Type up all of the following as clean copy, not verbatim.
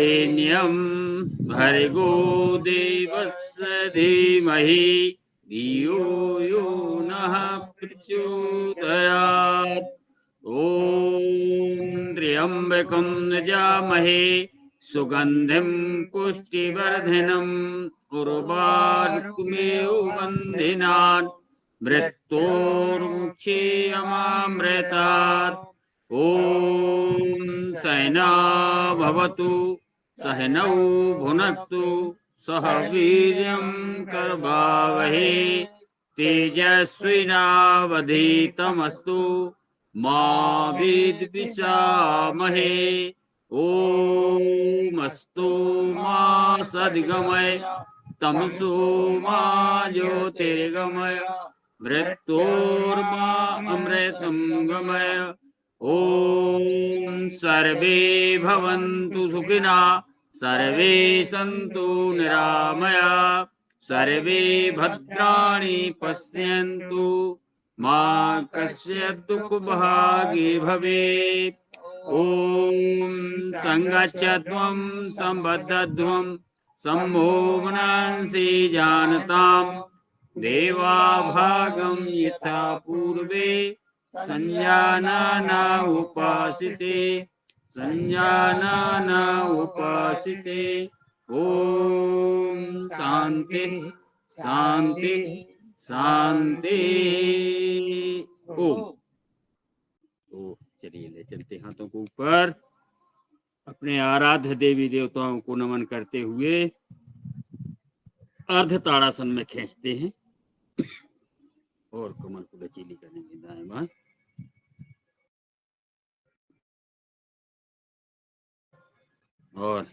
वरेण्यं भर्गो देवस्य धीमहि धियो यो नः प्रचोदयात्। ॐ त्र्यम्बकं यजामहे सुगन्धिं पुष्टिवर्धनम् उर्वारुकमेव बन्धिनान् मृत्योर्मुक्षीयमामृतात्। ॐ सहना भवतु सहनौ भुनक्तु सह वीर्यं करवावहे तेजस्विनावधीतमस्तु मा विद्विषामहे। ओमस्तु मा सद्गमय तमसो मा ज्योतिर्गमय मृत्योर्मा अमृतं गमय। ॐ सर्वे भवन्तु सुखिनः सर्वे सन्तु निरामया सर्वे भद्राणि पश्यन्तु मा कश्चित् दुःखभागी भवेत्। ॐ संगच्छध्वं सम्बद्धध्वं सम्मोहनांसि जानताम् देवाभागं यथा पूर्वे संजानाना उपासिते संजानाना उपासिते। ॐ शांति शांति शांति। ओम। तो चलिए ले चलते हाथों को ऊपर, अपने आराध्य देवी देवताओं को नमन करते हुए अर्ध ताड़ासन में खींचते हैं और कमर को लचीली करेंगे दाएं बाएं। और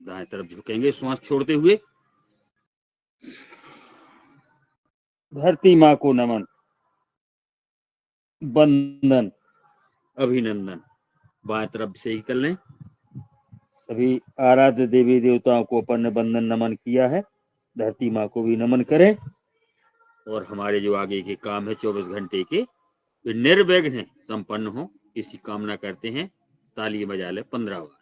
दाएं तरफ झुकेंगे श्वास छोड़ते हुए। धरती माँ को नमन, बंदन, अभिनंदन बाएं तरफ से ही कर लें। सभी आराध्य देवी देवताओं को अपन ने बंदन नमन किया है, धरती माँ को भी नमन करें और हमारे जो आगे के काम है 24 घंटे के वे निर्विघ्न संपन्न हो, इसी कामना करते हैं। ताली बजा ले 15 बार।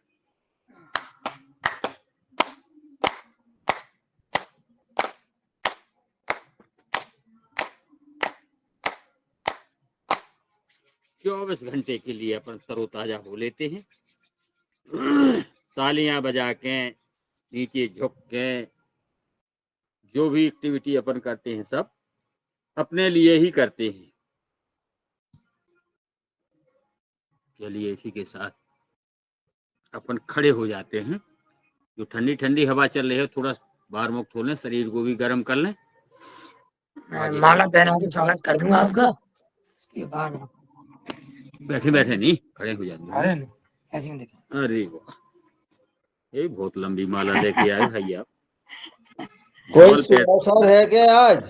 चौबीस घंटे के लिए अपन तरोताजा हो लेते हैं। तालियां बजा के, नीचे झुक के, जो भी एक्टिविटी अपन करते हैं सब अपने लिए ही करते हैं। चलिए इसी के साथ अपन खड़े हो जाते हैं। जो ठंडी ठंडी हवा चल रही है थोड़ा बाहर मुक्त हो लें, शरीर को भी गर्म कर लें। माला पहना के स्वागत कर दूंगा आपका। बैठे बैठे नहीं, खड़े हो जाते हैं। अरे वाह, ये बहुत लंबी माला लेके आए भाई आप। कोई अवसर है क्या आज?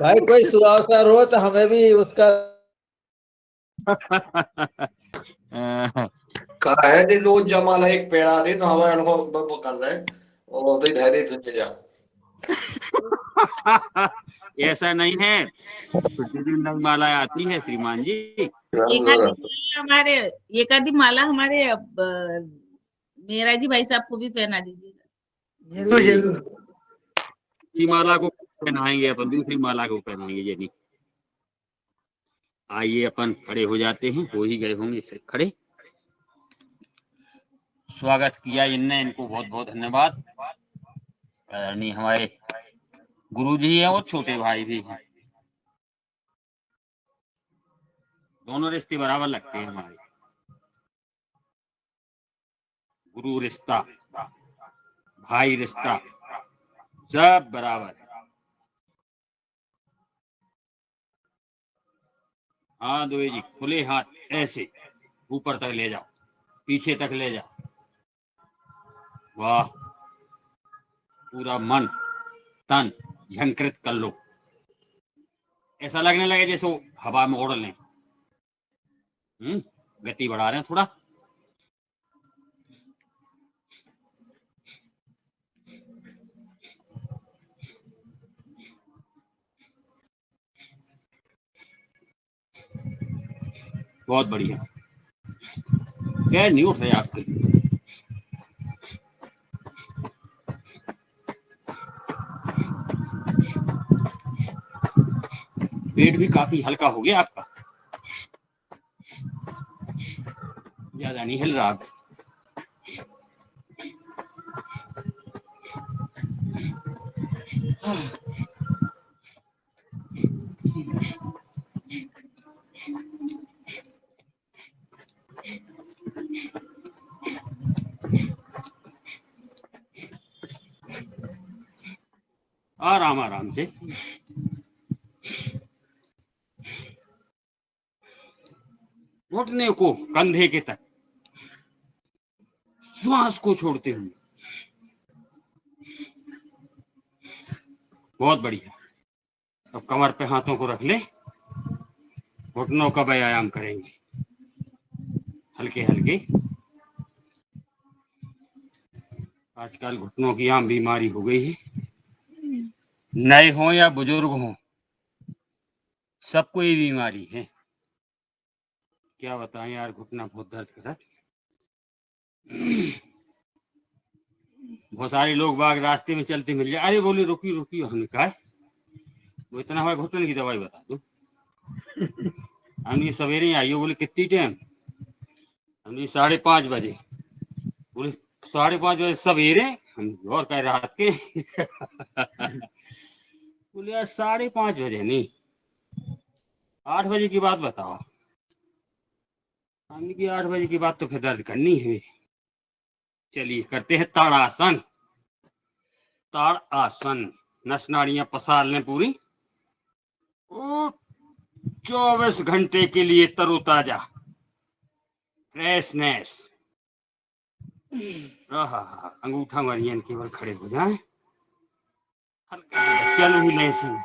भाई कोई सुअवसर हो तो हमें भी उसका कहा है कि दो जमाला एक पेड़ा दे तो हमें अनुभव कर रहे हैं और तो धैर्य तुझे जा। ऐसा नहीं है, प्रतिदिन नई माला आती है श्रीमान जी। एक आधी माला हमारे मेरा जी भाई साहब को भी पहना दीजिएगा। जरूर जरूर। माला को पहनाएंगे अपन, दूसरी माला को पहनाएंगे। यदि आइए अपन खड़े हो जाते हैं, हो ही गए होंगे इसे खड़े। स्वागत किया इनने, इनको बहुत बहुत धन्यवाद। आदरणीय हमारे गुरुजी हैं और छोटे भाई भी हैं, दोनों रिश्ते बराबर लगते हैं हमारे। गुरु रिश्ता, भाई रिश्ता, सब बराबर। हाँ दोए जी, खुले हाथ ऐसे ऊपर तक ले जाओ, पीछे तक ले जाओ। वाह, पूरा मन तन झंकृत कर लो, ऐसा लगने लगे जैसे हवा में उड़ लें। गति बढ़ा रहे हैं थोड़ा। बहुत बढ़िया। पैर नहीं उठ रहे आपके। पेट भी काफी हल्का हो गया आपका, ज्यादा नहीं हिल रहा। आराम आराम से। घुटने को कंधे के तक श्वास को छोड़ते हुए। बहुत बढ़िया। अब कमर पे हाथों को रख ले, घुटनों का व्यायाम करेंगे हल्के हल्के। आजकल घुटनों की आम बीमारी हो गई है, नए हो या बुजुर्ग हो, सबको ये बीमारी है। क्या बताएं यार, घुटना बहुत दर्द कर रहा है। बहुत सारे लोग बाग रास्ते में चलते मिल जाए, अरे बोले रुकी रुकी, हमने कहा वो इतना हमारे घुटने की दवाई बता दो। हमने सवेरे आई हो, बोले कितनी टाइम, हमने 5:30 बजे। बोले 5:30 बजे सवेरे, हम और कह रात के। बोले यार 5:30 बजे नहीं, 8 बजे की बात बताओ। हमने की 8 बजे की बात तो फिर दर्द करनी है। चलिए करते हैं ताड़ासन। ताड़ासन, नस नाड़ियां पसार लें पूरी। 24 घंटे के लिए तरोताजा, फ्रेशनेस। अंगूठा मरियन केवल खड़े हो जाएं, हल्का चल ही लें इसी में।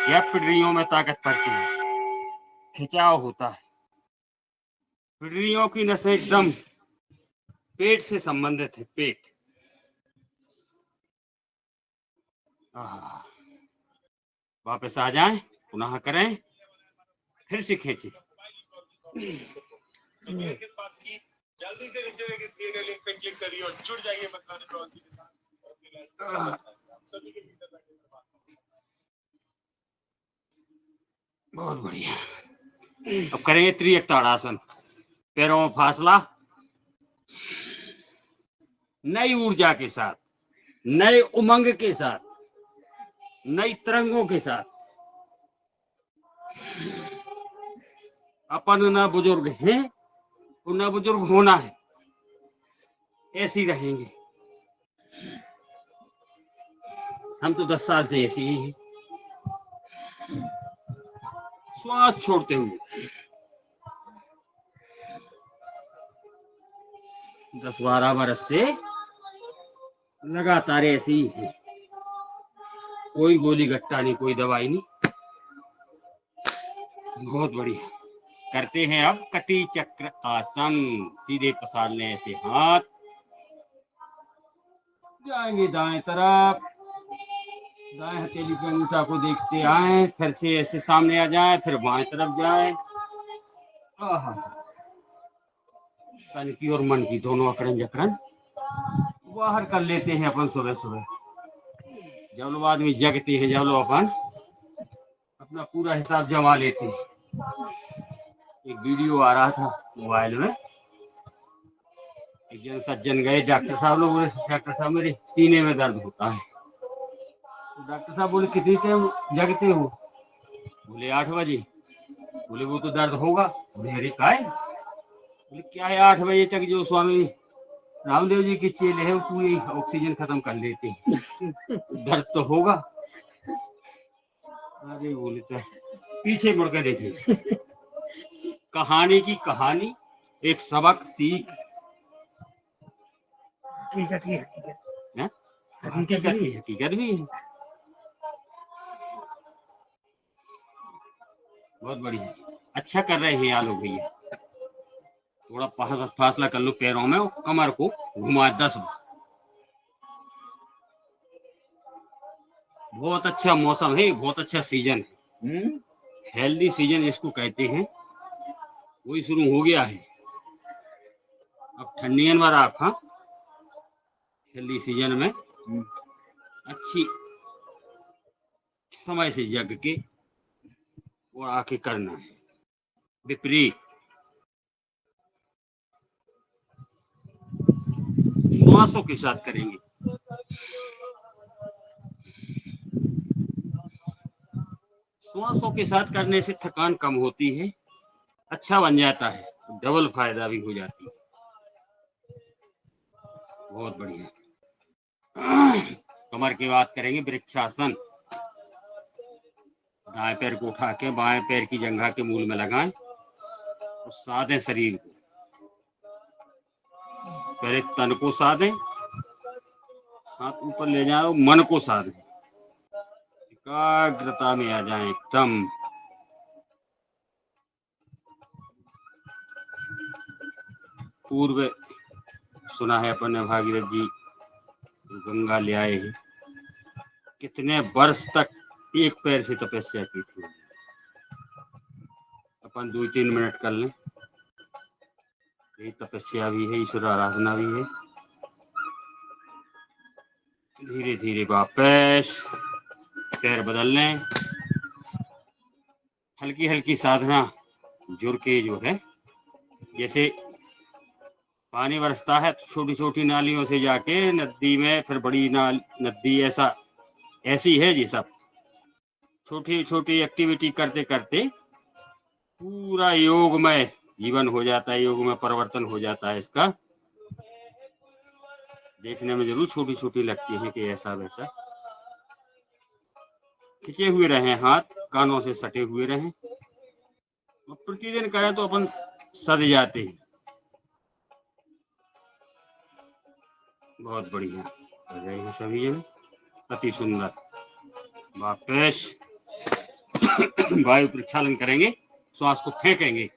या पिडरियों में ताकत पड़ती है, खिंचाव होता है। पिडरियों की नसें एकदम पेट से संबंधित है, पेट। वापस आ जाएं, पुनः करें, फिर से खींचे। जल्दी से नीचे दिए गए लिंक पे क्लिक करिए और जुड़ जाइए बतलाने प्रवासी के साथ। बहुत बढ़िया। अब करेंगे त्रियक ताड़ासन। पैरों में फासला, नई ऊर्जा के साथ, नए उमंग के साथ, नई तरंगों के साथ। अपन ना बुजुर्ग हैं और ना बुजुर्ग होना है, ऐसे ही रहेंगे। हम तो 10 साल से ऐसे ही हैं। श्वास छोड़ते हुए 10-12 बरस से लगातार ऐसे ही है। कोई गोली गट्टा नहीं, कोई दवाई नहीं। बहुत बढ़िया। करते हैं अब कटी चक्र आसन। सीधे पसार लें ऐसे हाथ, जाएंगे दाएं तरफ, दाएं हथेली पे अंगूठा को देखते आए, फिर से ऐसे सामने आ जाए, फिर बाएं तरफ जाए। तन की और मन की दोनों अकड़न जकड़न बाहर कर लेते हैं अपन सुबह सुबह। जब लोग आदमी जगते हैं, जब लोग अपन अपना पूरा हिसाब जमा लेते हैं। एक वीडियो आ रहा था मोबाइल में, एक जन सज्जन गए डॉक्टर साहब लोग, बोले डॉक्टर साहब मेरे सीने में दर्द होता है। तो डॉक्टर साहब बोले कितनी टाइम जगते हो? बोले 8 बजे। बोले वो तो दर्द होगा। बोले काय? बोले क्या है 8 बजे तक जो स्वामी रामदेव जी के चेले हैं पूरी ऑक्सीजन खत्म कर लेते हैं, दर्द तो होगा। अरे बोले तो पीछे मुड़ कर देखिए। कहानी की कहानी, एक सबक सीख। हकीकत ही हकीकत भी है। बहुत बढ़िया, अच्छा कर रहे हैं आप लोग भैया। थोड़ा फासला कर लो पैरों में और कमर को घुमा 10 बार। बहुत अच्छा मौसम है, बहुत अच्छा सीजन है। हेल्दी सीजन जिसको कहते हैं, वही शुरू हो गया है। अब ठंडियन बार आप हाँ ठंडी सीजन में अच्छी समय से जग के और आके करना है विपरीत श्वासों के साथ करेंगे। श्वासों के साथ करने से थकान कम होती है, अच्छा बन जाता है, डबल फायदा भी हो जाती है। बहुत बढ़िया। कमर की बात करेंगे, वृक्षासन। दाएं पैर को उठा के बाएं पैर की जंघा के मूल में लगाएं और साधें शरीर को। पहले तन को साधें, हाथ ऊपर ले जाओ, मन को साधें, एकाग्रता में आ जाएं एकदम। पूर्व सुना है अपन ने भागीरथ जी गंगा ले आए हैं, कितने वर्ष तक एक पैर से तपस्या की थी। अपन 2-3 मिनट कर लें, यही तपस्या भी है, ईश्वर आराधना भी है। धीरे धीरे वापस पैर बदल लें, हल्की हल्की साधना जुड़ के जो है, जैसे पानी बरसता है तो छोटी छोटी नालियों से जाके नदी में, फिर बड़ी नदी, ऐसी है जी। सब छोटी छोटी एक्टिविटी करते करते पूरा योगमय जीवन हो जाता है, योग में परिवर्तन हो जाता है। इसका देखने में जरूर छोटी छोटी लगती है कि ऐसा वैसा। खिंचे हुए रहें, हाथ कानों से सटे हुए रहें, और प्रतिदिन करें तो अपन सद जाते हैं। बहुत बढ़िया कर रहे हैं सभी जन, अति सुंदर। वापस वायु प्रक्षालन करेंगे, श्वास को फेंकेंगे।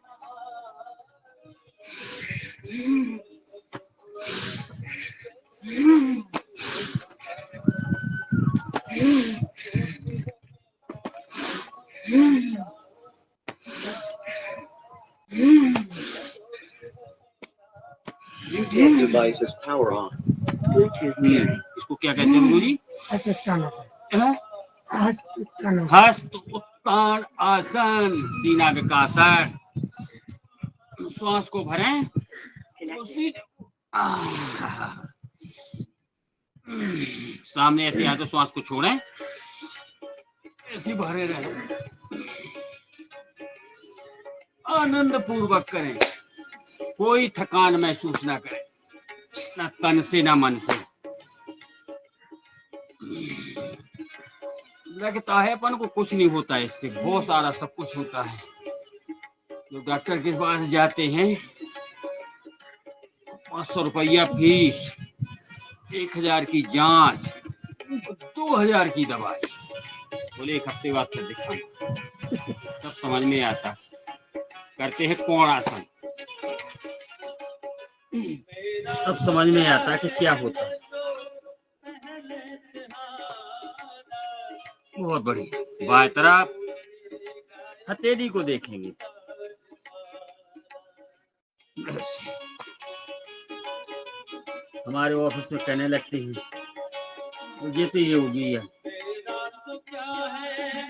Device is power on. इसको क्या कहते हैं गुरु जी? हस्त उत्तान आसन, सीना विकासन। श्वास को भरें, सामने ऐसे आए तो श्वास को छोड़ें, ऐसे भरे रहें, आनंद पूर्वक करें, कोई थकान महसूस ना करें, ना तन से ना मन से। लगता है अपन को कुछ नहीं होता है इससे, बहुत सारा सब कुछ होता है। जो डॉक्टर के पास जाते हैं, 500 रुपया फीस, 1000 की जांच, 2000 की दवाई, बोले 1 हफ्ते बाद फिर दिखाऊंगा। तब समझ में आता। करते हैं कोणासन, तब समझ में आता कि क्या होता है। बहुत बढ़िया। बाएं तरफ हथेली को देखेंगे, हमारे ऑफिस में कहने लगते हैं मुझे तो ये होगी है,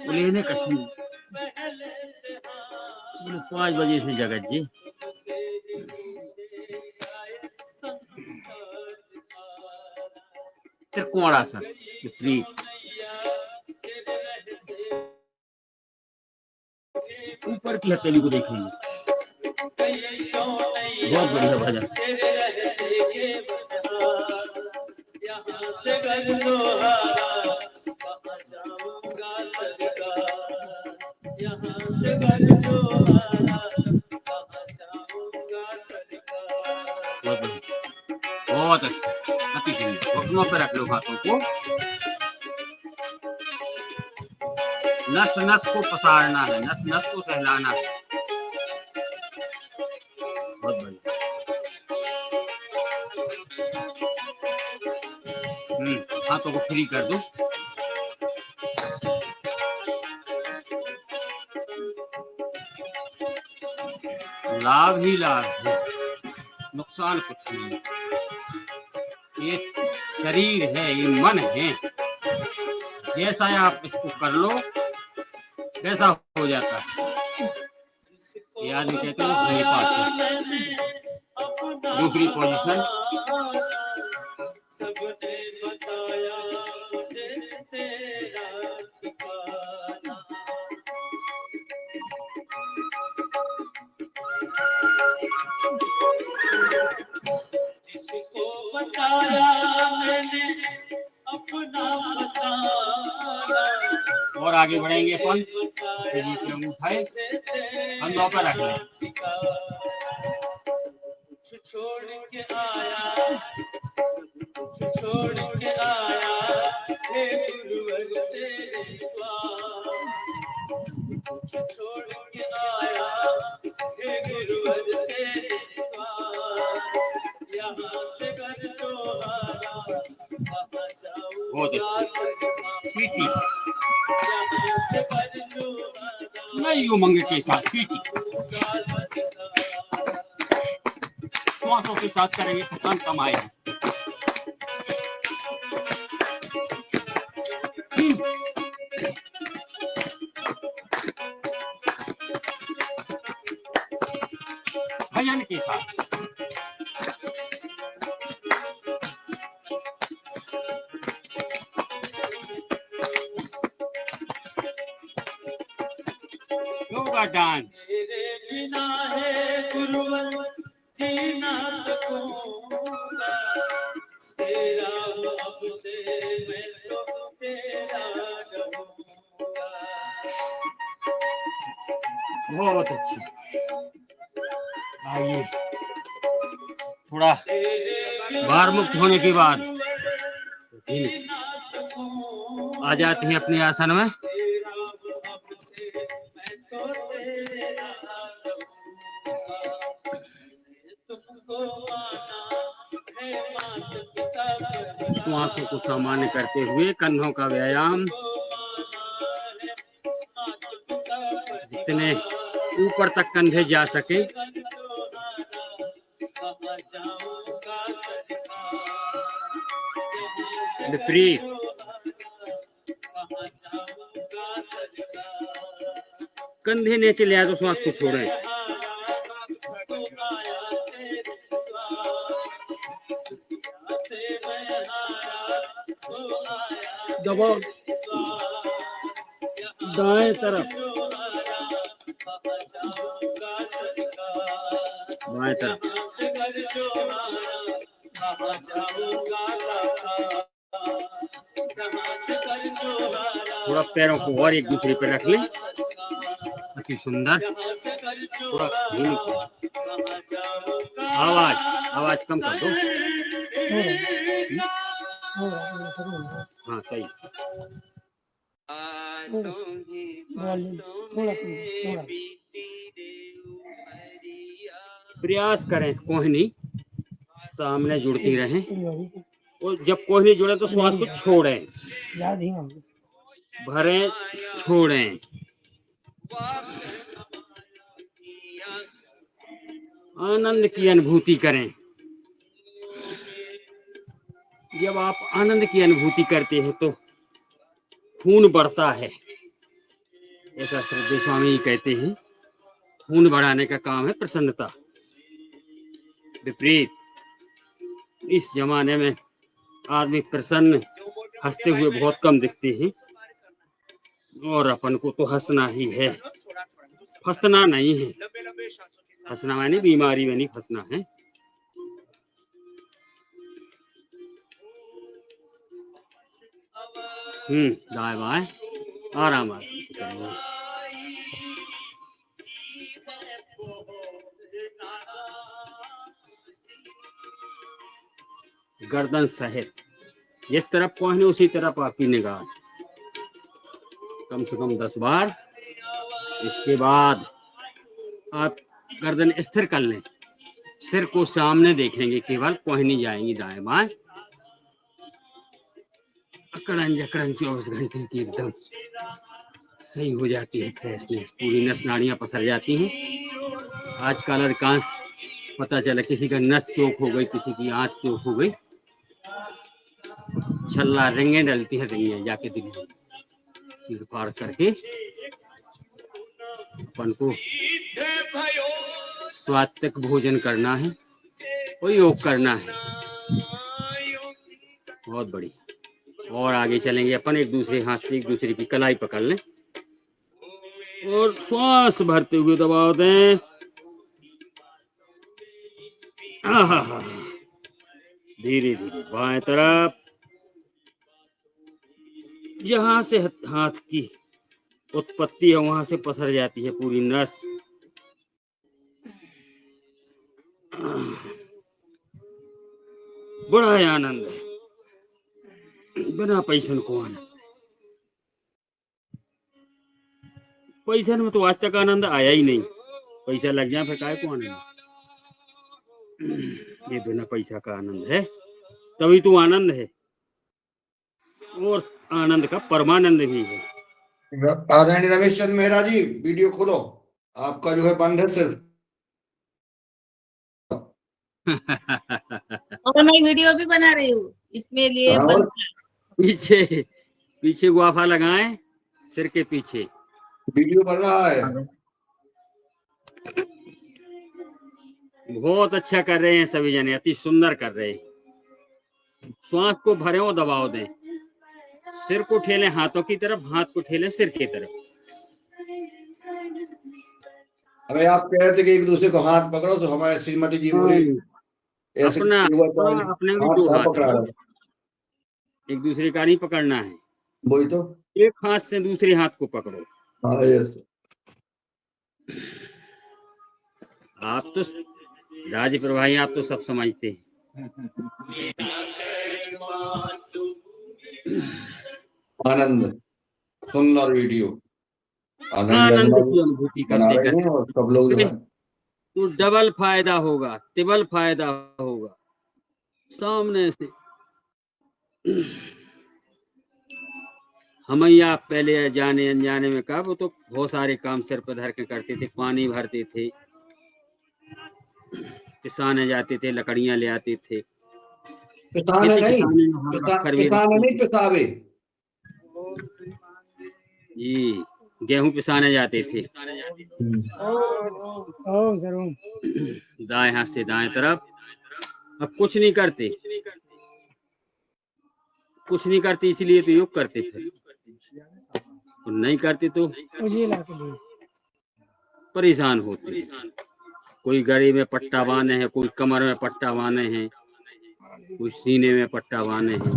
बोले कछु, बोले 5 बजे से जगत जी। त्रिकोणासन, विपरीत। ऊपर की हथेली को देखेंगे, बहुत बढ़िया भजन। बहुत अच्छा, अति सुंदर। घुटनों पर रख लो हाथों को, नस नस को पसारना है, नस नस को सहलाना है। बहुत बढ़िया। हाथों को फ्री कर दो। लाभ ही लाभ है। नुकसान कुछ नहीं है। ये शरीर है, ये मन है, जैसा आप इसको कर लो वैसा हो जाता है। ये आदमी कहते हैं सही बात है। दूसरी पोजीशन, और आगे बढ़ेंगे अपन। उठाए कंधों पर रख लें। छोड़ के आया, छोड़ के आया, हे गुरुवर तेरे द्वार। छोड़ के आया, हे गुरुवर तेरे द्वार। यहाँ से कर जोहारा, वहाँ जाऊंगा पीटी यहाँ से कर जोहारा, नहीं उमंग के साथ पीटी श्वासों के साथ करेंगे तो तन कम आएगा। भजन के साथ योगा डांस। तेरे बिना है गुरुवर जी ना सकूंगा, तेरा हो अब से मैं तो तेरा रहूंगा। बहुत अच्छी। आइए थोड़ा भार मुक्त होने के बाद आ जाते हैं अपने आसन में। श्वासों को सामान्य करते हुए कंधों का व्यायाम, जितने ऊपर तक कंधे जा सके। विपरीत कंधे नीचे ले आए तो श्वास को छोड़ें। दबाओ दाएं तरफ, बाएं तरफ। थोड़ा पैरों को और एक दूसरे पे रख लें। अति सुंदर। थोड़ा धीमी आवाज कम कर दो। हाँ सही। प्रयास करें कोहनी सामने जुड़ती रहे, और जब कोहनी जुड़े तो श्वास को छोड़ें, भरें, छोड़ें। आनंद की अनुभूति करें। जब आप आनंद की अनुभूति करते हैं तो खून बढ़ता है, ऐसा श्रद्धेय स्वामी कहते हैं। खून बढ़ाने का काम है प्रसन्नता। विपरीत इस जमाने में आदमी प्रसन्न हंसते हुए बहुत कम दिखते हैं, और अपन को तो हंसना ही है, फंसना नहीं है। हंसना माने बीमारी में नहीं फंसना है। दाएं बाएं आराम से करेंगे। गर्दन सहित जिस तरफ पहुंचे उसी तरफ आपकी निगाह, कम से कम 10 बार। इसके बाद आप गर्दन स्थिर कर लें, सिर को सामने देखेंगे, केवल पहुंचनी जाएंगी दाएं बाएं। अकड़न जकड़न 24 घंटे की एकदम सही हो जाती है, फ्रेशनेस, पूरी नस नाड़ियां पसर जाती हैं। आजकल अधिकांश पता चला किसी का नस चौक हो गई, किसी की आंख चौक हो गई, छल्ला रिंगे डलती है, रिंगे जाके दिल चीर फाड़ करके अपन को स्वात्विक भोजन करना है और योग करना है। बहुत बढ़िया। और आगे चलेंगे अपन, एक दूसरे हाथ से एक दूसरे की कलाई पकड़ लें और श्वास भरते हुए दबाव दें। धीरे धीरे बाएं तरफ, जहां से हाथ की उत्पत्ति है वहां से पसर जाती है पूरी नस। बड़ा ही आनंद है, बिना पैसन को आनंद। पैसन में तो आज तक आनंद आया ही नहीं, पैसा लग जाए फिर काय को आनंद। ये बिना पैसा का आनंद है, तभी तो आनंद है, और आनंद का परमानंद भी है। आदरणीय रमेश चंद्र मेहरा जी, वीडियो खोलो, आपका जो है बंद है सिर्फ। और मैं वीडियो भी बना रही हूँ, इसमें लिए हाँ, पीछे पीछे गुआफा लगाएं, सिर के पीछे वीडियो बन रहा है। बहुत अच्छा कर रहे हैं सभी जने, अति सुंदर कर रहे हैं। श्वास को भरें और दबाव दें, सिर को ठेलें हाथों की तरफ, हाथ को ठेलें सिर की तरफ। अबे आप कह रहे थे कि एक दूसरे को हाथ पकड़ो, तो हमारे श्रीमती जी बोली ऐसे अपना अपने भी दो हाथ पकड़ा है, एक दूसरे का नहीं पकड़ना है। वही तो, एक हाथ से दूसरे हाथ को पकड़ो। हाँ यस। आप तो राज प्रभारी, आप तो सब समझते हैं। आनंद, सुंदर वीडियो, आनंद की अनुभूति बना करते रहे हैं और सब लोग जो है तो डबल फायदा होगा, ट्रिपल फायदा होगा सामने से। हमैया पहले जाने अनजाने में कहा, वो तो बहुत सारे काम सिर पर धर के करते थे, पानी भरते थे, पिसाने जाते थे, लकड़ियां ले आते थे। पिसाने नहीं पिसावे जी, गेहूं पिसाने जाते थे। दाएं हाथ से दाएं तरफ। अब कुछ नहीं करते, कुछ नहीं करते, इसलिए तो योग करते फिर, और नहीं करते तो परेशान होते। कोई गले में पट्टा बांधे हैं, कोई कमर में पट्टा बांधे हैं, कोई सीने में पट्टा बांधे हैं।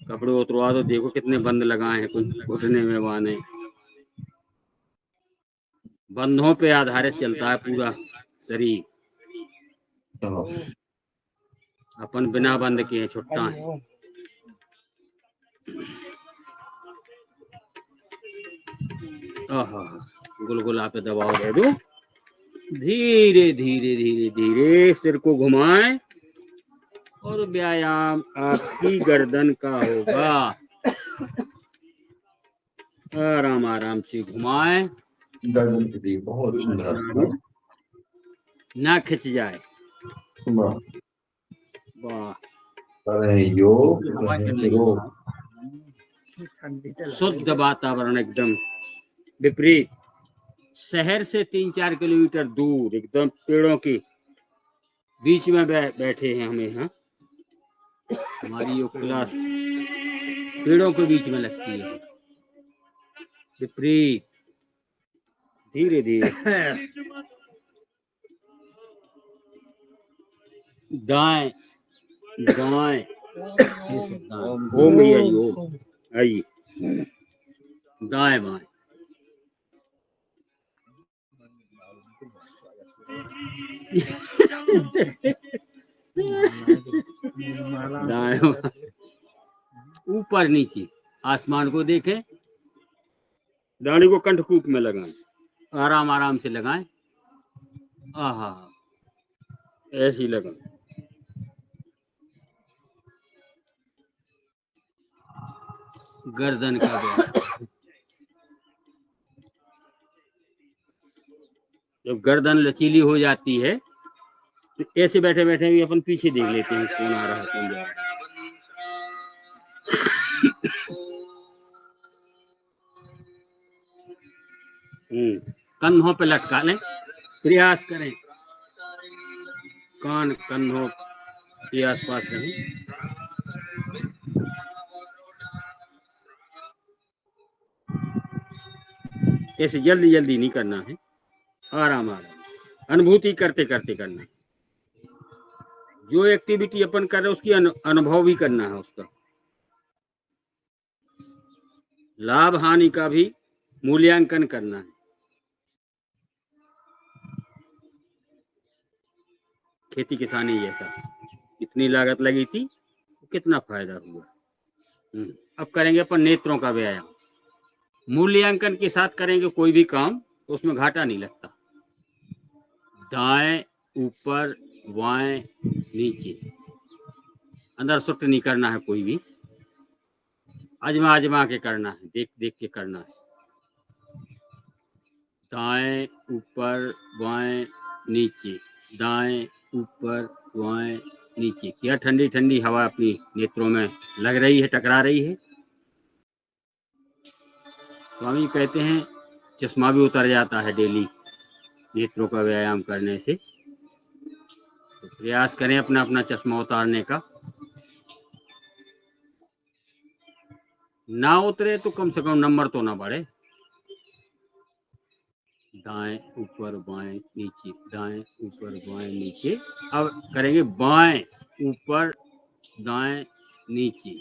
कपड़े उतरवा दो, देखो कितने बंद लगाए हैं, कोई घुटने में बांधे। बंधों पे आधारित चलता है पूरा शरीर। अपन बिना बंद किए छुट्टा है। गुलगुला पे दबाव दे दो, धीरे धीरे धीरे धीरे सिर को घुमाएं और व्यायाम आपकी गर्दन का होगा। आराम आराम से घुमाएं, गर्दन के लिए बहुत सुंदर, ना खिंच जाए। वाह वाह, अरे योग शुद्ध वातावरण, एकदम विपरीत। शहर से 3-4 किलोमीटर दूर, एकदम पेड़ों के बीच में बैठे हैं हमें। यहाँ हमारी योग क्लास पेड़ों के बीच में लगती है। विपरीत, धीरे धीरे दाएं दाएं, ओम यही ओम, आइए दाएं बाएं, दाएं ऊपर नीचे, आसमान को देखें, दाढ़ी को कंठकूप में लगाएं, आराम आराम से लगाएं। आहा, ऐसी लगाएं। गर्दन का व्यायाम। जब गर्दन लचीली हो जाती है तो ऐसे बैठे बैठे भी अपन पीछे देख लेते हैं कौन आ रहा है कौन जा रहा है। कंधों पे लटका लें, प्रयास करें कान कंधों के आसपास रहें। ऐसे जल्दी जल्दी नहीं करना है, आराम आराम अनुभूति करते करते करना है। जो एक्टिविटी अपन कर रहे हैं उसकी अनुभव भी करना है, उसका लाभ हानि का भी मूल्यांकन करना है। खेती किसानी जैसा, कितनी लागत लगी थी, कितना फायदा हुआ। अब करेंगे अपन नेत्रों का व्यायाम। मूल्यांकन के साथ करेंगे कोई भी काम तो उसमें घाटा नहीं लगता। दाएं ऊपर बाएं नीचे, अंदर सुट नहीं करना है, कोई भी आजमा आजमा के करना है, देख देख के करना है। दाएं ऊपर बाएं नीचे, दाएं ऊपर बाएं नीचे। क्या ठंडी ठंडी हवा अपनी नेत्रों में लग रही है, टकरा रही है। स्वामी कहते हैं चश्मा भी उतर जाता है डेली नेत्रों का व्यायाम करने से। तो प्रयास करें अपना अपना चश्मा उतारने का। ना उतरे तो कम से कम नंबर तो ना बढ़े। दाएं ऊपर बाएं नीचे, दाएं ऊपर बाएं नीचे। अब करेंगे बाएं ऊपर दाएं नीचे।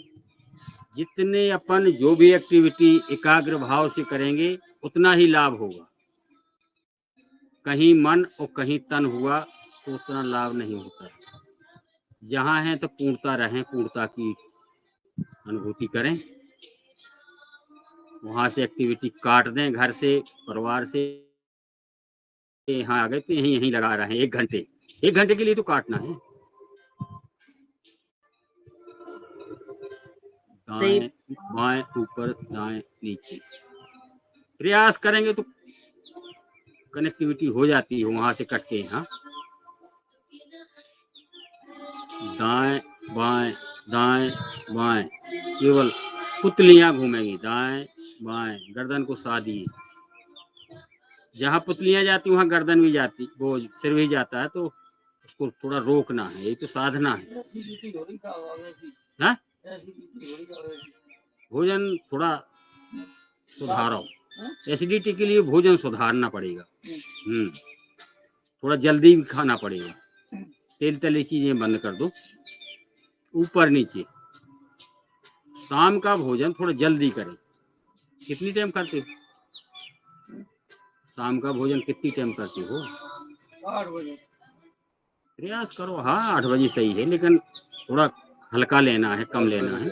जितने अपन जो भी एक्टिविटी एकाग्र भाव से करेंगे उतना ही लाभ होगा। कहीं मन और कहीं तन हुआ तो उतना लाभ नहीं होता। जहाँ है तो पूर्णता रहें, पूर्णता की अनुभूति करें। वहां से एक्टिविटी काट दें, घर से परिवार से यहाँ आ गए तो यहीं लगा रहे हैं। 1 घंटे के लिए तो काटना है। दाएं बाएं ऊपर दाएं नीचे प्रयास करेंगे तो कनेक्टिविटी हो जाती है वहां से कट के यहाँ। दाएं बाएं बाएं, केवल पुतलियां घूमेंगी। दाएं बाएं, गर्दन को साधिए। जहाँ पुतलियां जाती वहाँ गर्दन भी जाती, वो सिर भी जाता है, तो उसको थोड़ा रोकना है। यही तो साधना है। हाँ? भोजन थोड़ा सुधारो। एसिडिटी के लिए भोजन सुधारना पड़ेगा। थोड़ा जल्दी भी खाना पड़ेगा। तेल तली चीजें बंद कर दो, ऊपर नीचे। शाम का भोजन थोड़ा जल्दी करें। कितनी टाइम करते हो शाम का भोजन? कितनी टाइम करते हो? 8 बजे। प्रयास करो। हाँ 8 बजे सही है, लेकिन थोड़ा हल्का लेना है, कम लेना है।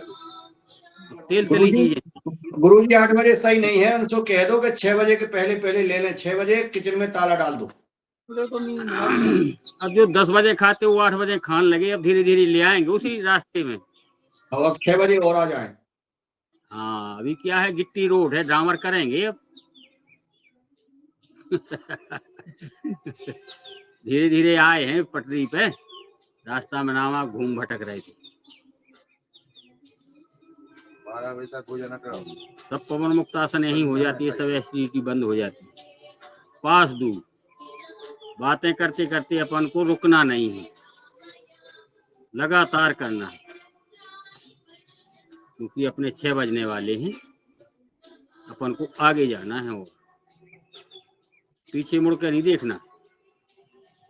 तेल तली चीजें। गुरुजी 8 बजे सही नहीं है, उनको कह दो कि 6 बजे के पहले पहले ले लें। 6 बजे किचन में ताला डाल दो। अब जो 10 बजे खाते वो 8 बजे खाने लगे। अब धीरे धीरे ले आएंगे उसी रास्ते में। अब 6 बजे और आ जाए। हाँ अभी क्या है, गिट्टी रोड है, डामर करेंगे अब। धीरे धीरे आए हैं पटरी पे, रास्ता में नामा घूम भटक रहे थे। 12 बजे तक भोजन करो। सब पवन मुक्त आसन यही हो जाती है, सब एसिडिटी बंद हो जाती है। पास दूर बातें करते करते अपन को रुकना नहीं है, लगातार करना है। क्योंकि अपने 6 बजने वाले हैं, अपन को आगे जाना है और पीछे मुड़ कर नहीं देखना।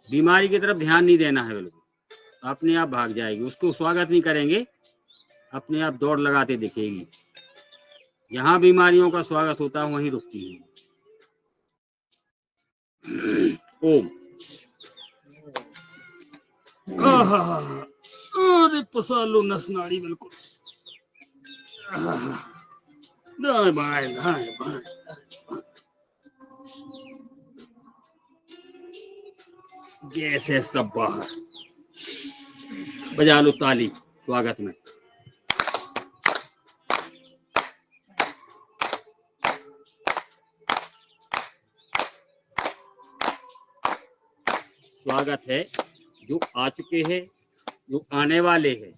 बीमारी की तरफ ध्यान नहीं देना है बिल्कुल। अपने आप भाग जाएगी, उसको स्वागत नहीं करेंगे, अपने आप दौड़ लगाते दिखेगी। जहां बीमारियों का स्वागत होता है वहीं रुकती है। ओम। अरे पसालो नस नाड़ी बिल्कुल। दाएं बाएं दाएं बाएं। गैस है सब बाहर। बजा लो ताली स्वागत में। स्वागत है जो आ चुके हैं, जो आने वाले हैं,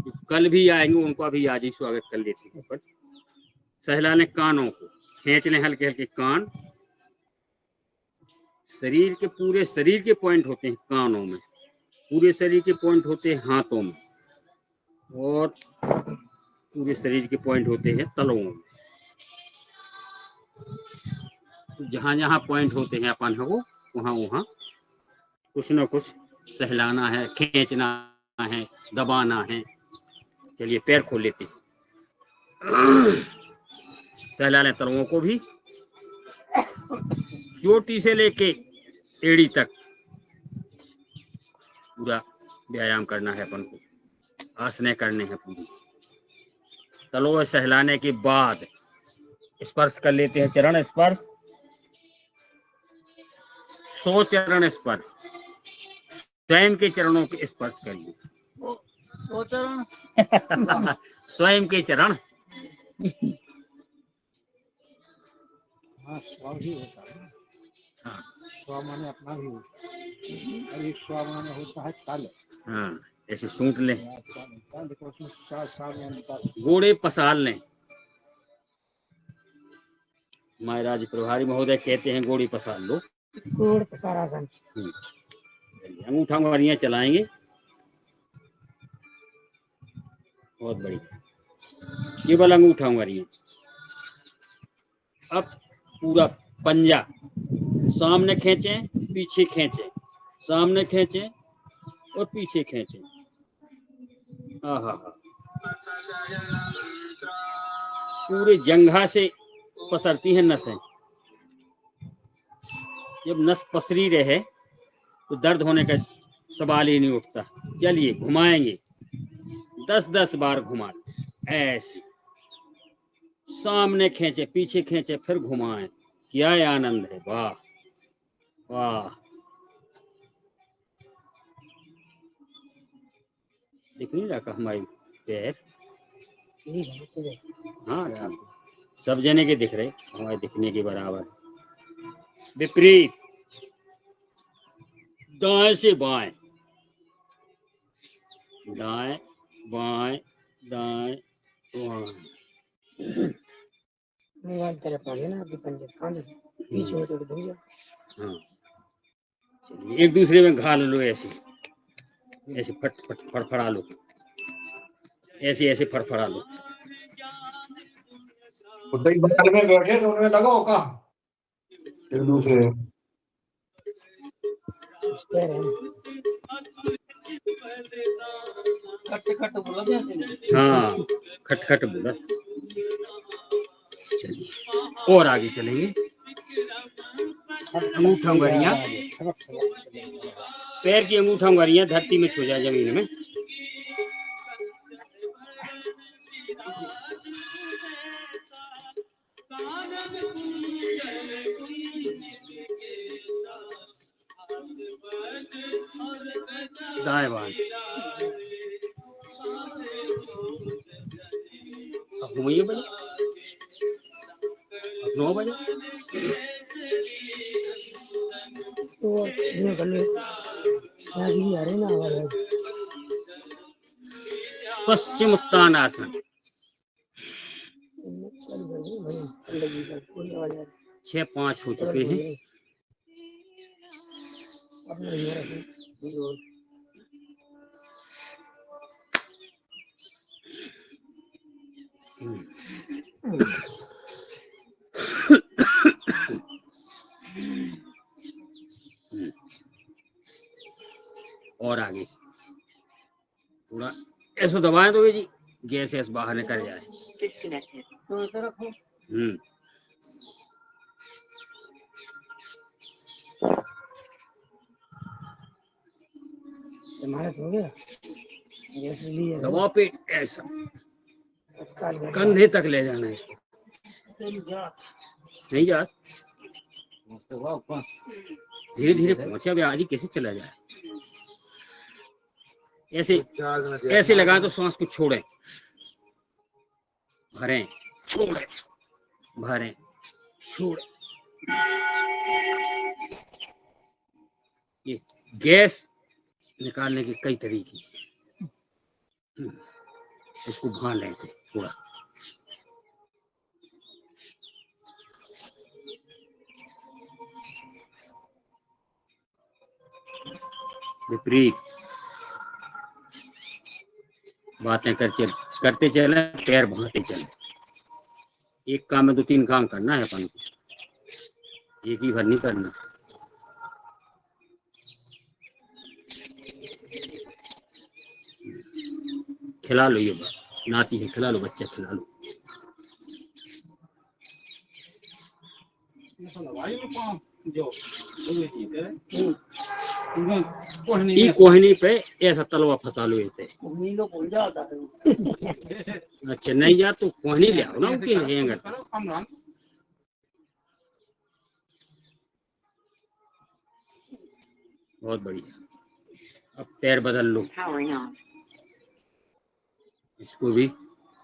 जो कल भी आएंगे, उनका भी आज ही स्वागत कर लेते हैं। पर सहला लें कानों को, खींच लें हल्के हल्के कान। शरीर के पूरे शरीर के पॉइंट होते हैं कानों में, पूरे शरीर के पॉइंट होते हैं हाथों में, और पूरे शरीर के पॉइंट होते हैं तलवों में। जहां जहां पॉइंट होते हैं अपन को, वहां वहां कुछ न कुछ सहलाना है, खींचना है, दबाना है। चलिए पैर खोल लेते हैं। सहला लें तलवों को भी, चोटी से लेके एड़ी तक पूरा व्यायाम करना है अपन को, आसने करने हैं पूरी। तलवों सहलाने के बाद स्पर्श कर लेते हैं, चरण स्पर्श, 100 चरण स्पर्श, स्वयं के चरणों के स्पर्श कर लिए। स्वयं के चरण। हाँ, स्व भी होता है ना। हाँ, स्व माने अपना भी होता है, और एक स्व माने होता है तल। हाँ, ऐसे सूंट लें, तल को उसमें में अंतर। घोड़े पसार लें। महाराज प्रभारी महोदय कहते हैं घोड़ी पसार लो। घोड़ पसारासन। अंगूठा उंगलियां चलाएंगे, बहुत बढ़िया, केवल अंगूठा उंगलियां। अब पूरा पंजा सामने खींचें, पीछे खींचें, सामने खींचें और पीछे खींचें। आहा, पूरे जंघा से पसरती हैं नसें। जब नस पसरी रहे तो दर्द होने का सवाल ही नहीं उठता। चलिए घुमाएंगे, 10-10 बार घुमा, ऐसे सामने खींचे, पीछे खींचे, फिर घुमाएं। क्या आनंद है, वाह वाह। दिख नहीं रहा हमारी पैर? हाँ ठीक, सब जने के दिख रहे, हमारे दिखने के बराबर। विपरीत, दाएं से बाएं, दाएं बाएं, दाएं बाएं। मोबाइल तेरे पास है ना, आपकी पंजे कान पीछे हो तो डूब जा। हाँ, चलिए एक दूसरे में घाल लो, ऐसे ऐसे फट फट फड़फड़ा लो, ऐसे ऐसे फड़फड़ा लो। उधर बगल में बैठे तो उन्हें लगा होगा एक दूसरे। खट बोला हाँ, खटखट बोला। चलिए और आगे चलेंगे। अंगूठा उंगलियां, पैर की अंगूठा उंगलियां धरती में छू जाए, जमीन में। दाएं बाएं, अब घूमिए बजे, 9 बजे। तो ये गले शादी भी आ रही ना हमारे। पश्चिम उत्तानासन, 6-5 हो चुके हैं। और आगे पूरा ऐसे दबाएं तो जी गैस ऐसे बाहर निकल जाए। तो इधर रखो। भारत हो गया, गैस ली है। दबाओ पेट, ऐसा कंधे तक ले जाना है इसको। नहीं जा, धीरे धीरे पहुंचे। अब आज ही कैसे चला जाए? ऐसे ऐसे लगाएं तो सांस को छोड़ें, भरें, छोड़ें, भरें, छोड़ें। ये गैस निकालने के कई तरीके। इसको भान रहे थे थोड़ा। विपरीत बातें करते चले, पैर भांते चले। एक काम में 2-3 काम करना है अपन को, एक ही भर नहीं करना। खिला लो, ये बात नाती है, खिला लो बच्चा, खिला लो। ई कोहनी पे ऐसा तलवा फंसा लो इसे। नीलो भूल जाता है। अच्छा नहीं जा तो कोहनी ले आओ ना उनके लिए। बहुत बढ़िया। अब पैर बदल लो, इसको भी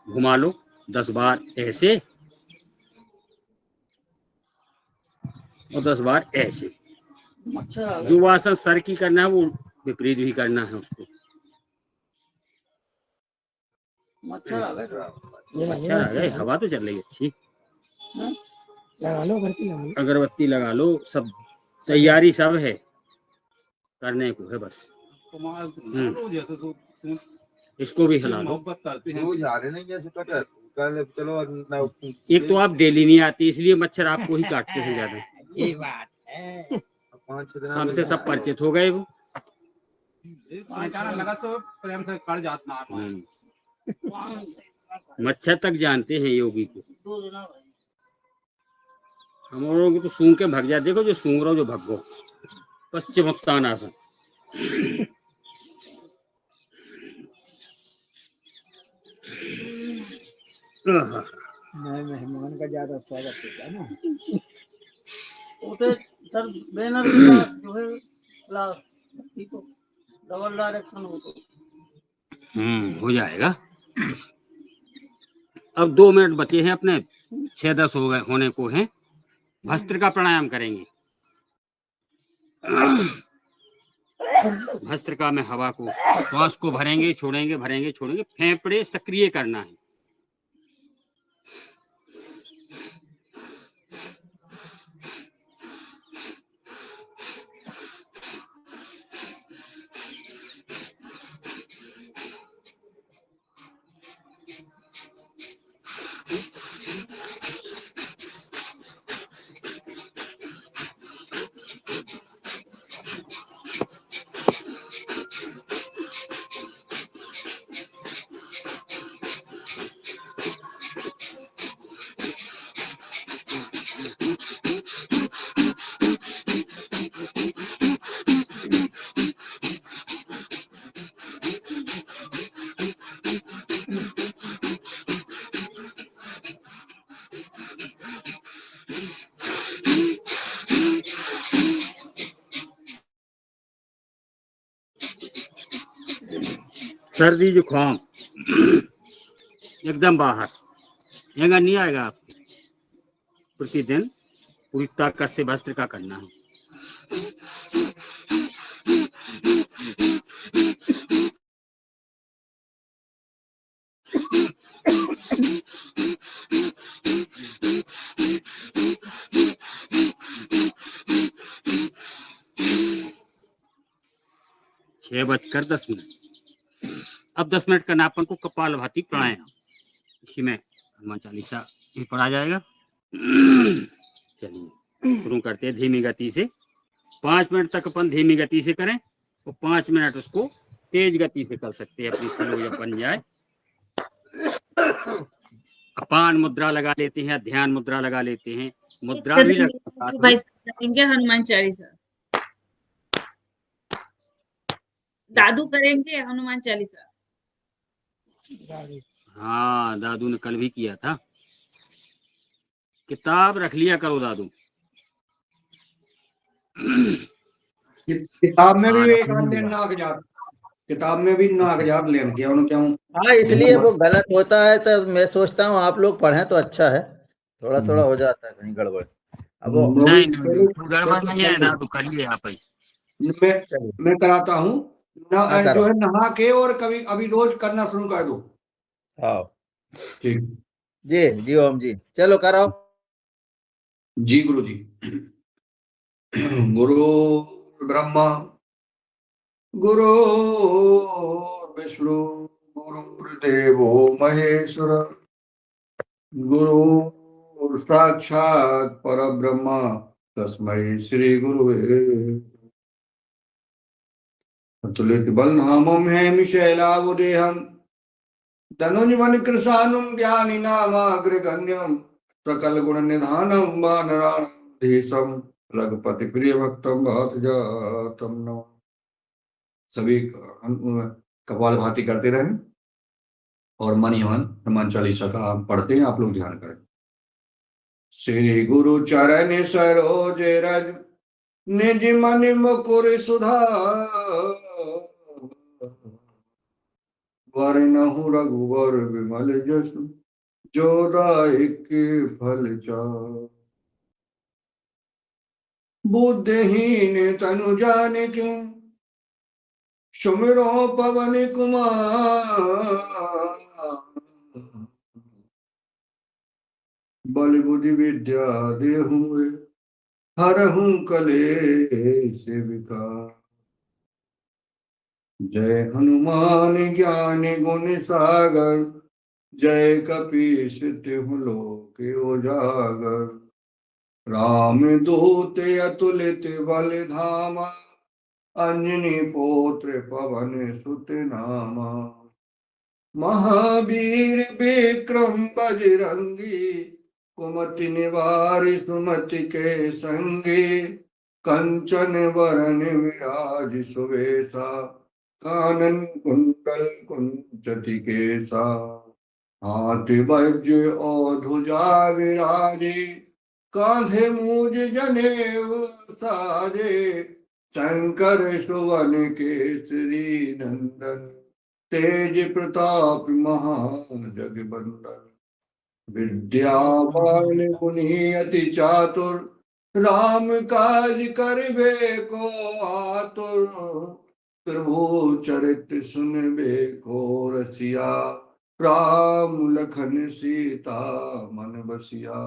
घुमा लो 10 बार ऐसे और 10 बार ऐसे। जो आसन सर की करना है वो विपरीत भी करना है उसको। मच्छर आ गए। अच्छा आ गए, हवा तो चल रही अच्छी। लगा लो, घर की लगा लो। अगरबत्ती लगा लो, सब तैयारी सब है, करने को है बस। इसको भी हिला लो। एक तो आप डेली नहीं आती, इसलिए मच्छर आपको ही काटते हैं ज्यादा। ये बात है। हमसे सब परिचित हो गए वो। लगा सो प्रेम से कट जाता। मच्छर तक जानते हैं योगी को। हम लोगों की तो सूंघ के भग जाए। देखो जो सूंघ रहा हो जो भगो। पश्चिमोत्तानासन। मेहमान का ज्यादा स्वागत होता है ना। उठे सर बैनर क्लास जो है क्लास ठीक हो, डबल डायरेक्शन हो तो हो जाएगा। अब 2 मिनट बचे हैं अपने, 6-10 हो गए होने को हैं। भस्त्रिका प्राणायाम करेंगे। भस्त्रिका में हवा को, श्वास को भरेंगे छोड़ेंगे, भरेंगे छोड़ेंगे। फेफड़े सक्रिय करना है। सर्दी जुकाम एकदम बाहर, यहाँ नहीं आएगा आपको। प्रतिदिन पूरी ताकत से भस्त्रिका करना है। छह 6:10 अब 10 मिनट करना अपन को कपालभाति प्राणायाम। इसी में हनुमान चालीसा भी पढ़ा जाएगा। चलिए शुरू करते हैं धीमी गति से। 5 मिनट तक अपन धीमी गति से करें और 5 मिनट उसको तेज गति से कर सकते हैं। अपनी स्लो जब बन जाए अपान मुद्रा लगा लेते हैं, ध्यान मुद्रा लगा लेते हैं। मुद्रा भी करेंगे हनुमान चालीसा। दादू करेंगे हनुमान चालीसा। हाँ दादू ने कल भी किया था। किताब रख लिया करो दादू। किताब में भी एक नागजात, किताब में भी नागजात लेन के उन क्यों। हाँ इसलिए वो गलत होता है, तो मैं सोचता हूँ आप लोग पढ़ें तो अच्छा है। थोड़ा थोड़ा हो जाता है कहीं गड़बड़। अब वो नहीं गड़बड़ नहीं है दादू, करिए आप ही। मैं कराता हूँ। हाँ, जो करो। है नहा के और कभी अभी रोज करना शुरू कर दो। हाँ ठीक। जी, जी ओम जी, चलो करो। जी गुरु जी। गुरु ब्रह्मा गुरु विष्णु गुरुर्देवो महेश्वर गुरु साक्षात परब्रह्म तस्मै श्री गुरुवे तुलित बलधामं हेमिशैलावदेहं धनुंजवन कृशानुं ज्ञानिनामाग्रगण्यं सकल गुण निधानं वानराणां देशं रघुपति प्रिय भक्तं भातजातं नमामि। सभी कपालभाति करते रहें और मन ही मन हनुमान चालीसा का हम पढ़ते हैं, आप लोग ध्यान करें। श्री गुरु चरण सरोज रज निज मन मुकुर सुधार वरनहु रघुवर विमल जसु जो दायक फल चार बुद्धिहीन तनु जानिके सुमिरो पवन कुमार बल बुद्धि विद्या देहु हरहु कलेश विकार। जय हनुमान ज्ञान गुण सागर जय कपीस तिहु लोक उजागर राम दूत अतुलित बल धामा अंजनी पुत्र पवन सुत नामा महावीर विक्रम बजरंगी कुमति निवार सुमति के संगी कंचन वरन विराज सुवेशा कानन कुंडल कुंचति केसा हाथ वज्र और ध्वजा विराजे कांधे मूज जनेऊ साजे शंकर सुवन केसरी नंदन तेज प्रताप महाजगबंदन विद्यावान गुणी अति चातुर राम काज करबे को आतुर प्रभु चरित्र सुनबे को रसिया राम लखन सीता मन बसिया।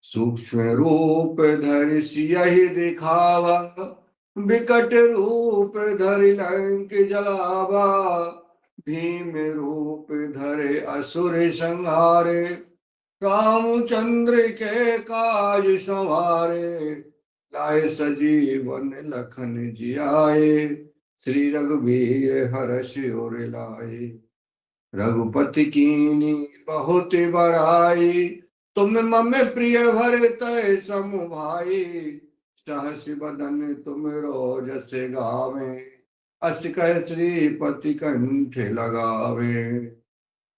सूक्ष्म रूप धरि सियहि दिखावा विकट रूप धरि लंक जलावा भीम रूप धरे असुर संहारे रामचंद्र के काज संवारे लाए सजीवन लखन जियाए श्री रघुवीर हर्ष उर लाए रघुपति कीनी बहुत बड़ाई तुम मम प्रिय भरत सम भाई सहस बदन तुम रोजस गावे अस कह श्रीपति कंठ लगावे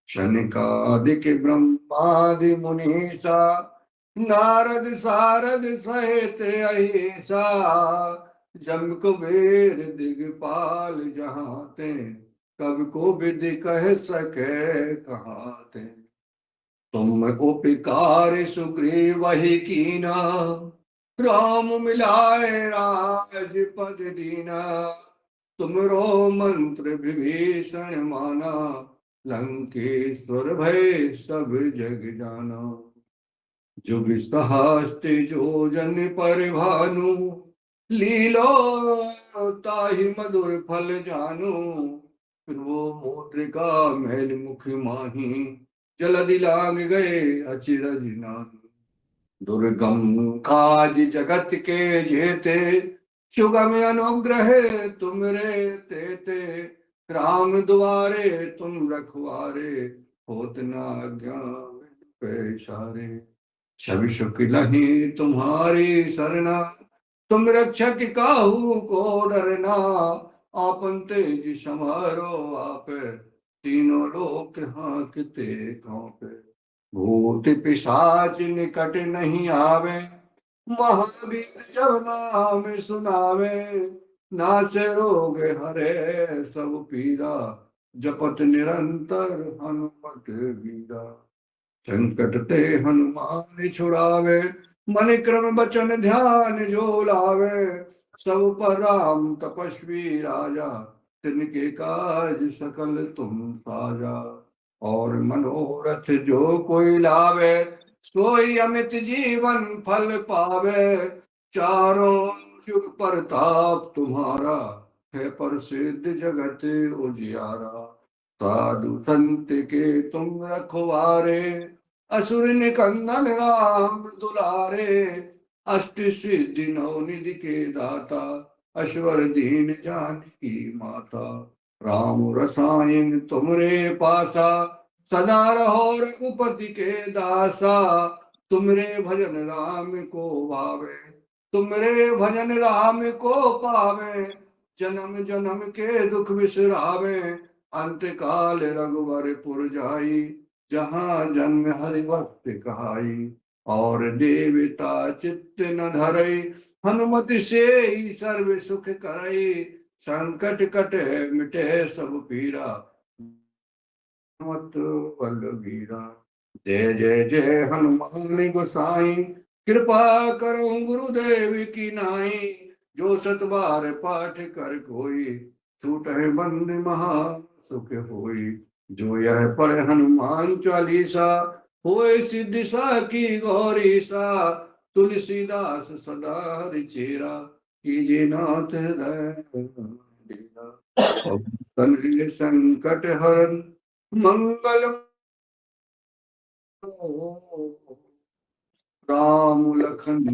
शनिकादिक ब्रह्मादि मुनीसा नारद सारद सहित अहिसा जम कुबेर दिगपाल जहाँ ते कब को विधि कह सके कहाँ ते तुम उपकार सुग्रीव वही कीना राम मिलाए राजपद दीना तुमरो मंत्र विभीषण माना लंकेश्वर भय सब जग जाना जुग सहस्त्र जो जन पर भानु लीलो ताहि मधुर फल जानु वो मोद्रिका मैल मुख माही जलधि लांग गए अचिरज नाहि दुर्गम काज जगत के जेते सुगम अनुग्रह तुम रे तेते राम दुआरे तुम रखवारे होत न ज्ञान पैसारे छवि शुक लही तुम्हारी सरना तुम रक्षक काहू को डरना आपन तेज समारो आप तीनों लोक हाँकते कांपे भूत पिशाच निकट नहीं आवे महावीर जब नाम सुनावे नासे रोग हरे सब पीरा जपत निरंतर हनुमत वीरा संकट ते हनुमान छुड़ावे मन क्रम बचन ध्यान जो लावे सब पर राम तपस्वी राजा, तिनके काज सकल तुम साजा। और मनोरथ जो कोई लावे, सोई अमित जीवन फल पावे। चारों युग प्रताप तुम्हारा, है प्रसिद्ध जगत उजियारा। साधु संत के तुम रखवारे, असुर निकंदन राम दुलारे। अष्ट सिद्धि नौ निधि के दाता, अश्वर दीन जानकी माता। राम रसायन तुमरे पासा, सदा रहो रघुपति के दासा। तुमरे भजन राम को भावे, तुमरे भजन राम को पावे। जन्म जन्म के दुख बिसरावे, अंत काल रघुवर पुर जाई। जहाँ जन्म हरि भक्त कहाई, और देवता चित्त न धरई। हनुमत से ही सर्व सुख करई, संकट कटे मिटे सब पीरा। हनुमत बलबीरा। जय जय जय हनुमान गोसाई, कृपा करो गुरुदेव की नाई। जो सत बार पाठ कर कोई, छूटे बंद महा सुख होई। जो यह पढ़े हनुमान चालीसा, होए सिद्धि सा की गौरी सा। तुलसीदास सदा हरि चेरा, कीजे नाथ हृदय डेरा। तन संकट हरन मंगल, राम लखन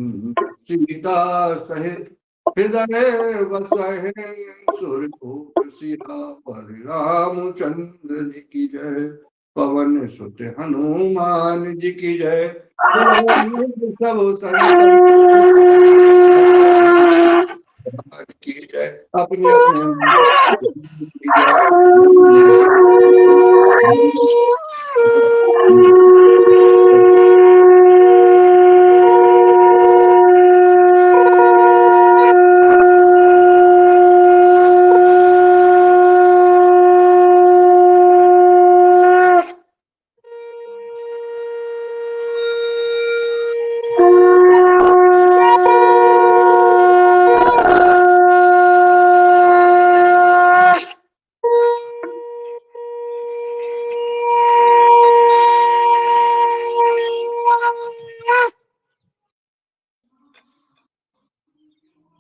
सीता सहित हृदय बसहे। सुरभूप सियावर रामचंद्र जी की जय। पवन सुत हनुमान जी की जय। सब संत की जय। अपने अपने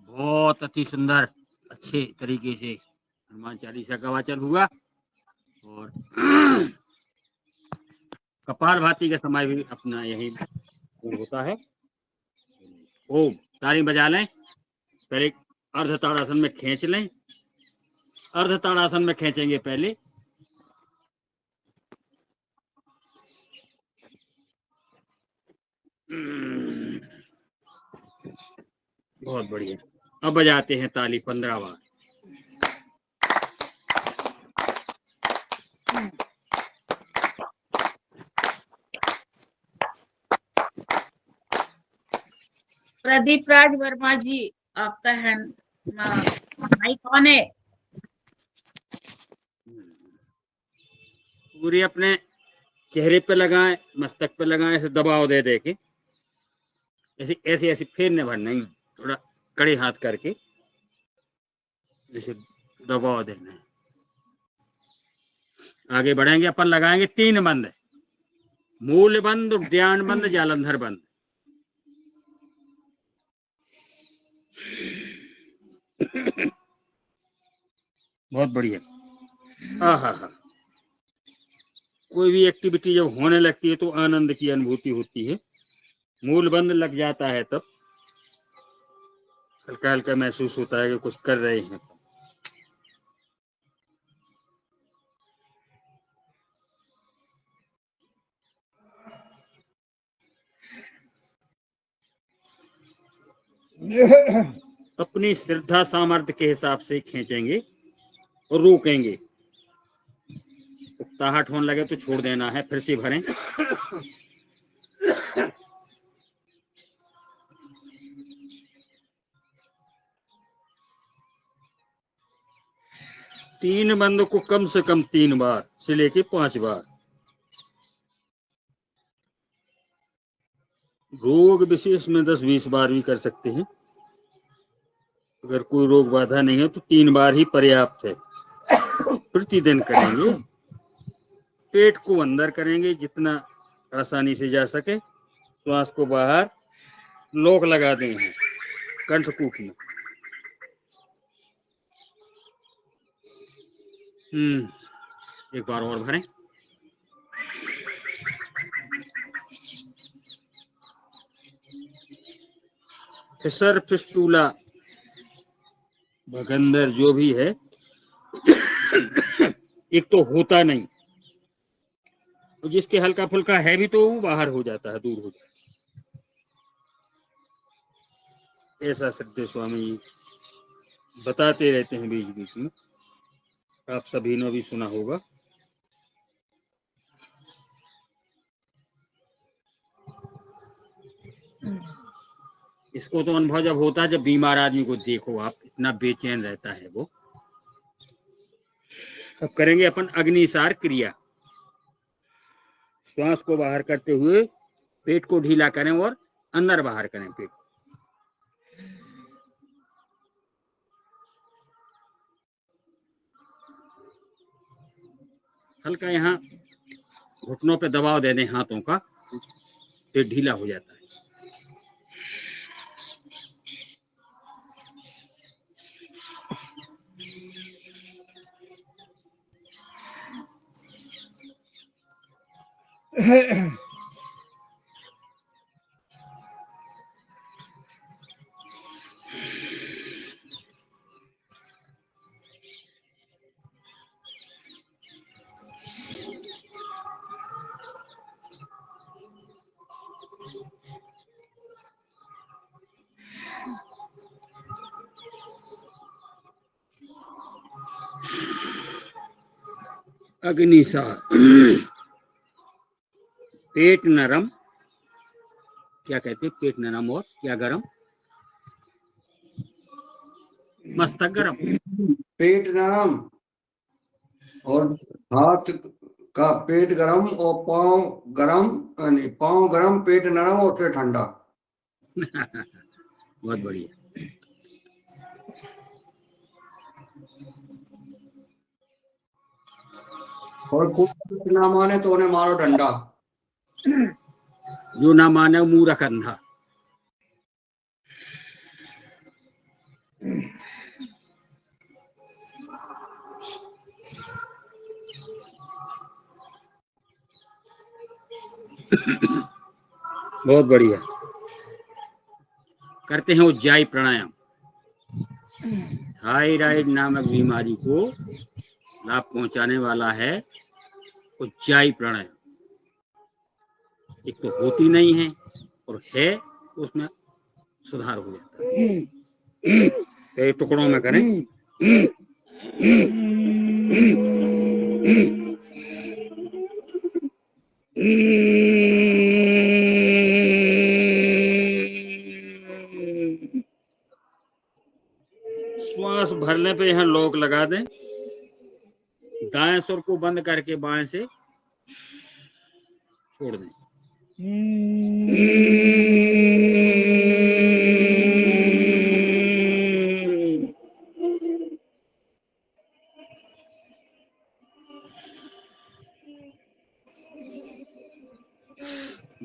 बहुत अति सुंदर अच्छे तरीके से हनुमान चालीसा का वाचन हुआ। और कपाल भाती का समय भी अपना यही होता है। ओम ताली बजा लें। पहले अर्ध ताड़ासन में खींच लें। अर्ध ताड़ासन में खींचेंगे पहले। बहुत बढ़िया। अब बजाते हैं ताली 15 बार। प्रदीप राज वर्मा जी, आपका हैंड माइक ऑन है। पूरी अपने चेहरे पे लगाएं, मस्तक पे लगाएं, ऐसे दबाव दे दे के ऐसे ऐसे ऐसे फेरने भर नहीं, थोड़ा कड़े हाथ करके जैसे दबाव देना है। आगे बढ़ेंगे। अपन लगाएंगे 3 बंद, मूल बंद, उद्यान बंद, जालंधर बंद। बहुत बढ़िया। आहा हा। कोई भी एक्टिविटी जब होने लगती है तो आनंद की अनुभूति होती है। मूल बंद लग जाता है तब हल्का हल्का महसूस होता है कि कुछ कर रहे हैं। अपनी श्रद्धा सामर्थ्य के हिसाब से खींचेंगे और रोकेंगे। उकताहट होने लगे तो छोड़ देना है, फिर से भरें। तीन बंद को कम से कम 3 बार से लेके 5 बार। रोग विशेष में 10-20 बार भी कर सकते हैं। अगर कोई रोग बाधा नहीं है तो 3 बार ही पर्याप्त है। प्रतिदिन करेंगे। पेट को अंदर करेंगे जितना आसानी से जा सके, श्वास को बाहर, लोक लगा देंगे कंठकूट में। एक बार और भरें। फिसर फिस्टूला भगंदर जो भी है एक तो होता नहीं, तो जिसके हल्का फुल्का है भी तो वो बाहर हो जाता है, दूर हो जाता है। ऐसा सत्य स्वामी बताते रहते हैं बीच बीच में, आप सभी ने भी सुना होगा। इसको तो अनुभव जब होता है, जब बीमार आदमी को देखो आप, इतना बेचैन रहता है वो। अब करेंगे अपन अग्निसार क्रिया। श्वास को बाहर करते हुए पेट को ढीला करें और अंदर बाहर करें पेट। हल्का यहाँ घुटनों पे दबाव दे दें हाथों का, पेट ढीला हो जाता है। अग्निसार। पेट नरम, क्या कहते हैं, पेट नरम और क्या गरम? मस्तक गरम। पेट नरम और हाथ का पेट गरम और पाँव गरम, यानी पाँव गरम, पेट नरम और फिर ठंडा। बहुत बढ़िया। और कोई ना माने तो उन्हें मारो डंडा। जो ना माने मूर्ख अंधा। बहुत बढ़िया। करते हैं उज्जाई प्राणायाम। थायराइड नामक बीमारी को लाभ पहुंचाने वाला है उज्जाई प्राणायाम। एक तो होती नहीं है और है तो उसमें सुधार हो जाता है। कई टुकड़ों में करें। श्वास भरने पे यहाँ लोक लगा दें। दाएं सुर को बंद करके बाएं से छोड़ दें।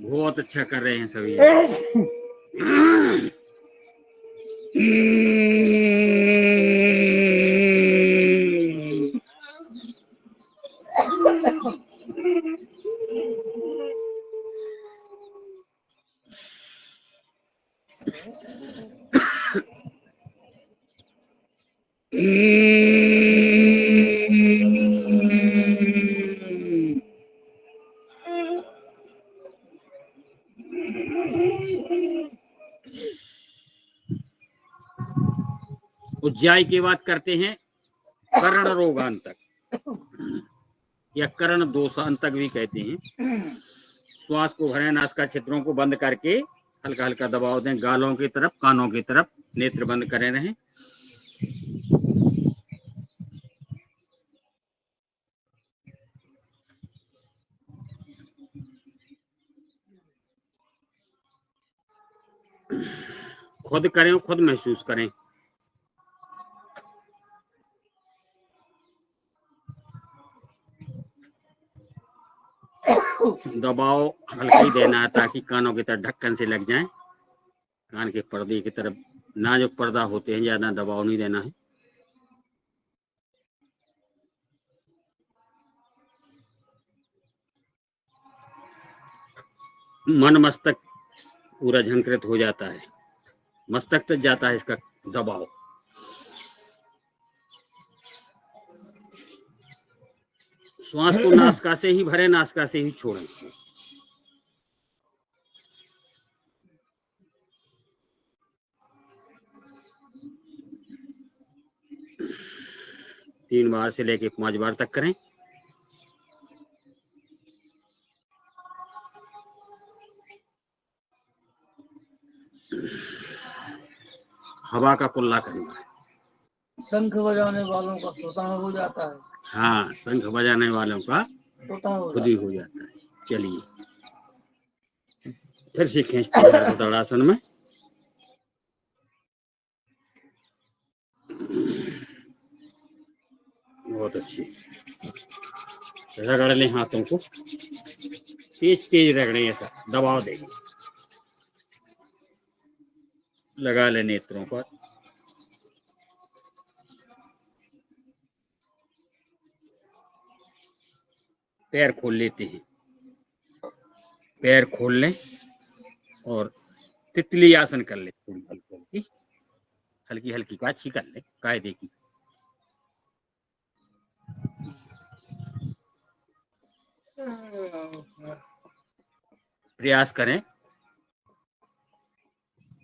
बहुत अच्छा कर रहे हैं सभी। उज्जाई की बात करते हैं कर्ण रोगांतक या कर्ण दोषांतक भी कहते हैं। श्वास को भरें, नासिका छिद्रों को बंद करके हल्का हल्का दबाव दें, गालों की तरफ, कानों की तरफ, नेत्र बंद करे रहें। खुद करें, खुद महसूस करें। दबाव हल्का ही देना है ताकि कानों की तरफ ढक्कन से लग जाए। कान के पर्दे की तरफ नाजुक पर्दा होते हैं, ज्यादा दबाव नहीं देना है। मन मस्तक पूरा झंकृत हो जाता है, मस्तक तक जाता है इसका दबाव। श्वास को नासिका से ही भरे, नासिका से ही छोड़ें। तीन बार से लेके 5 बार तक करें। हवा का कुल्ला करना है। शंख बजाने वालों का स्वतः हो जाता है। हाँ, शंख बजाने वालों का स्वतः हो खुद ही हो जाता है। चलिए फिर से खींचते हैं ताड़ासन में। बहुत अच्छी। रगड़ लें हाथों को, तेज तेज रगड़ें, ऐसा दबाव देंगे। लगा लें नेत्रों पर। पैर खोल लेते हैं, पैर खोल लें और तितली आसन कर लें। थोड़ी हल्की हल्की हल्की काछी कर लें कायदे की। प्रयास करें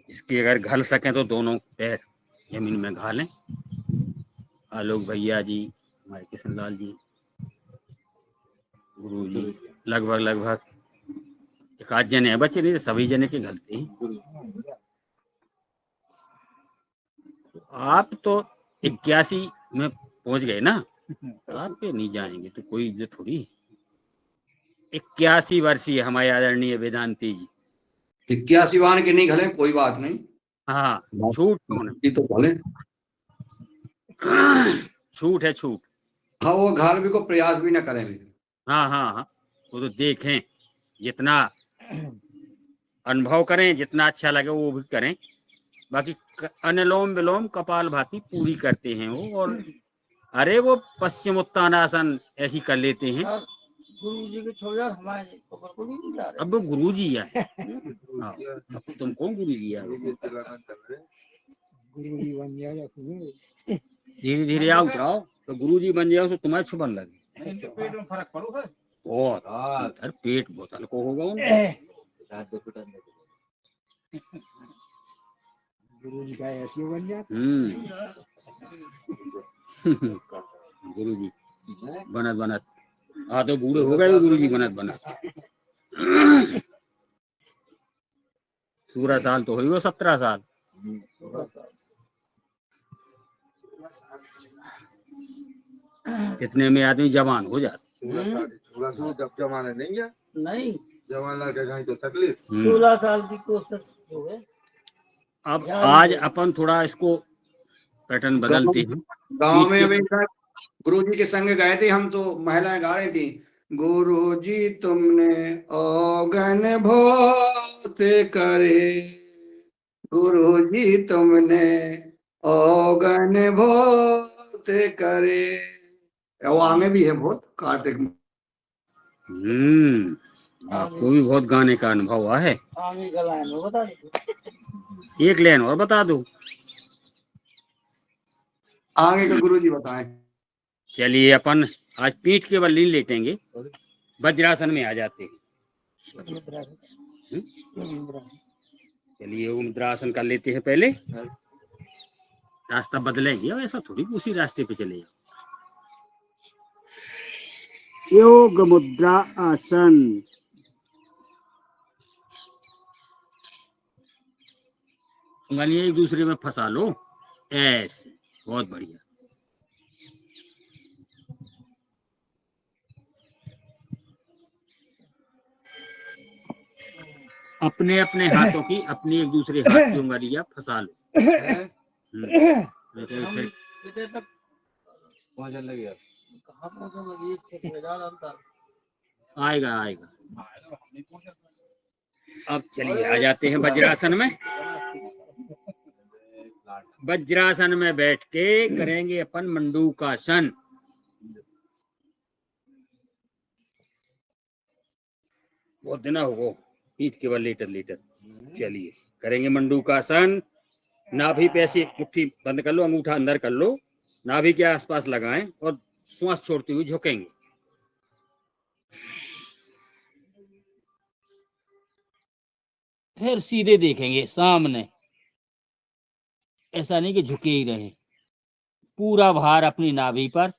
इसकी, अगर घल सकें तो दोनों पैर जमीन में घालें। आलोक भैया जी, हमारे किशनलाल जी, गुरु जी, लगभग एक आध जने हैं, बच्चे नहीं तो सभी जने के घलते हैं। आप तो 81 में पहुंच गए ना, आप पे नहीं जाएंगे तो कोई इज्जत थोड़ी। 81 वर्षीय हमारे आदरणीय वेदांती जी। 81 वाहन के नहीं घले, कोई बात नहीं। हाँ, छूट कौन तो भले छूट है, छूट। हाँ, वो घाल भी को प्रयास भी न करेंगे। हाँ हाँ हाँ, वो तो देखें, जितना अनुभव करें, जितना अच्छा लगे वो भी करें। बाकी अनुलोम विलोम कपाल भाती पूरी करते हैं वो। और अरे वो पश्चिम उत्तानासन ऐसी कर लेते हैं। गुरु जी के छोड़ हमारे गुरु जी जा रहे। अब वो गुरु जी है। हाँ, अब तुम कौन गुरु जी है? गुरु जी बन जाएगा। धीरे धीरे आओ उतराओ, तो गुरु जी बन जाओ तो तुम्हारे छुपन लगे। पेट में फर्क पड़ो है। बहुत इधर पेट बहुत हल्का होगा उनका। गुरु जी का ऐसे बन जाता। गुरु जी बनत तो बूढ़े हो गए गुरु जी बनत 16 साल तो हो 17 साल। इतने में आदमी जवान हो जाता। जब जमाने नहीं है, नहीं जमाना के कहीं तो तकलीफ। 16 साल की कोशिश जो है। अब आज अपन थोड़ा इसको पैटर्न बदलते हैं। गांव में अभी गुरु जी के संग गए थे हम, तो महिलाएं गा रही थी, गुरु जी तुमने औगन बहुत करे, गुरु जी तुमने औगन बहुत करे। वो आगे भी है बहुत कार्तिक में। आपको भी बहुत गाने का अनुभव हुआ है। आगे का लाइन में बता दो, एक लाइन और बता दो। आगे का गुरु जी बताएं। चलिए अपन आज पीठ के बल नहीं लेटेंगे, वज्रासन में आ जाते हैं। चलिए वो मुद्रासन कर लेते हैं पहले। रास्ता बदलेंगे, ऐसा थोड़ी उसी रास्ते पे चले जाओ। योग मुद्रा आसन। उंगलियां एक दूसरे में फंसा लो, ऐसे। बहुत बढ़िया। अपने अपने हाथों की अपनी एक दूसरे हाथ की उंगलियां फंसा लो। कितने तक पहुंचने लगे? कहाँ पहुंचने लगी? आएगा आएगा। अब चलिए आ जाते हैं वज्रासन में। वज्रासन में बैठ के करेंगे अपन मंडूकासन। बहुत दिन हो गो पीठ के बल लेटर लेटर। चलिए करेंगे मंडूकासन। नाभि पे ऐसी मुट्ठी बंद कर लो, अंगूठा अंदर कर लो, नाभि के आसपास लगाएं और श्वास छोड़ते हुए झुकेंगे। फिर सीधे देखेंगे सामने, ऐसा नहीं कि झुके ही रहे। पूरा भार अपनी नाभि पर।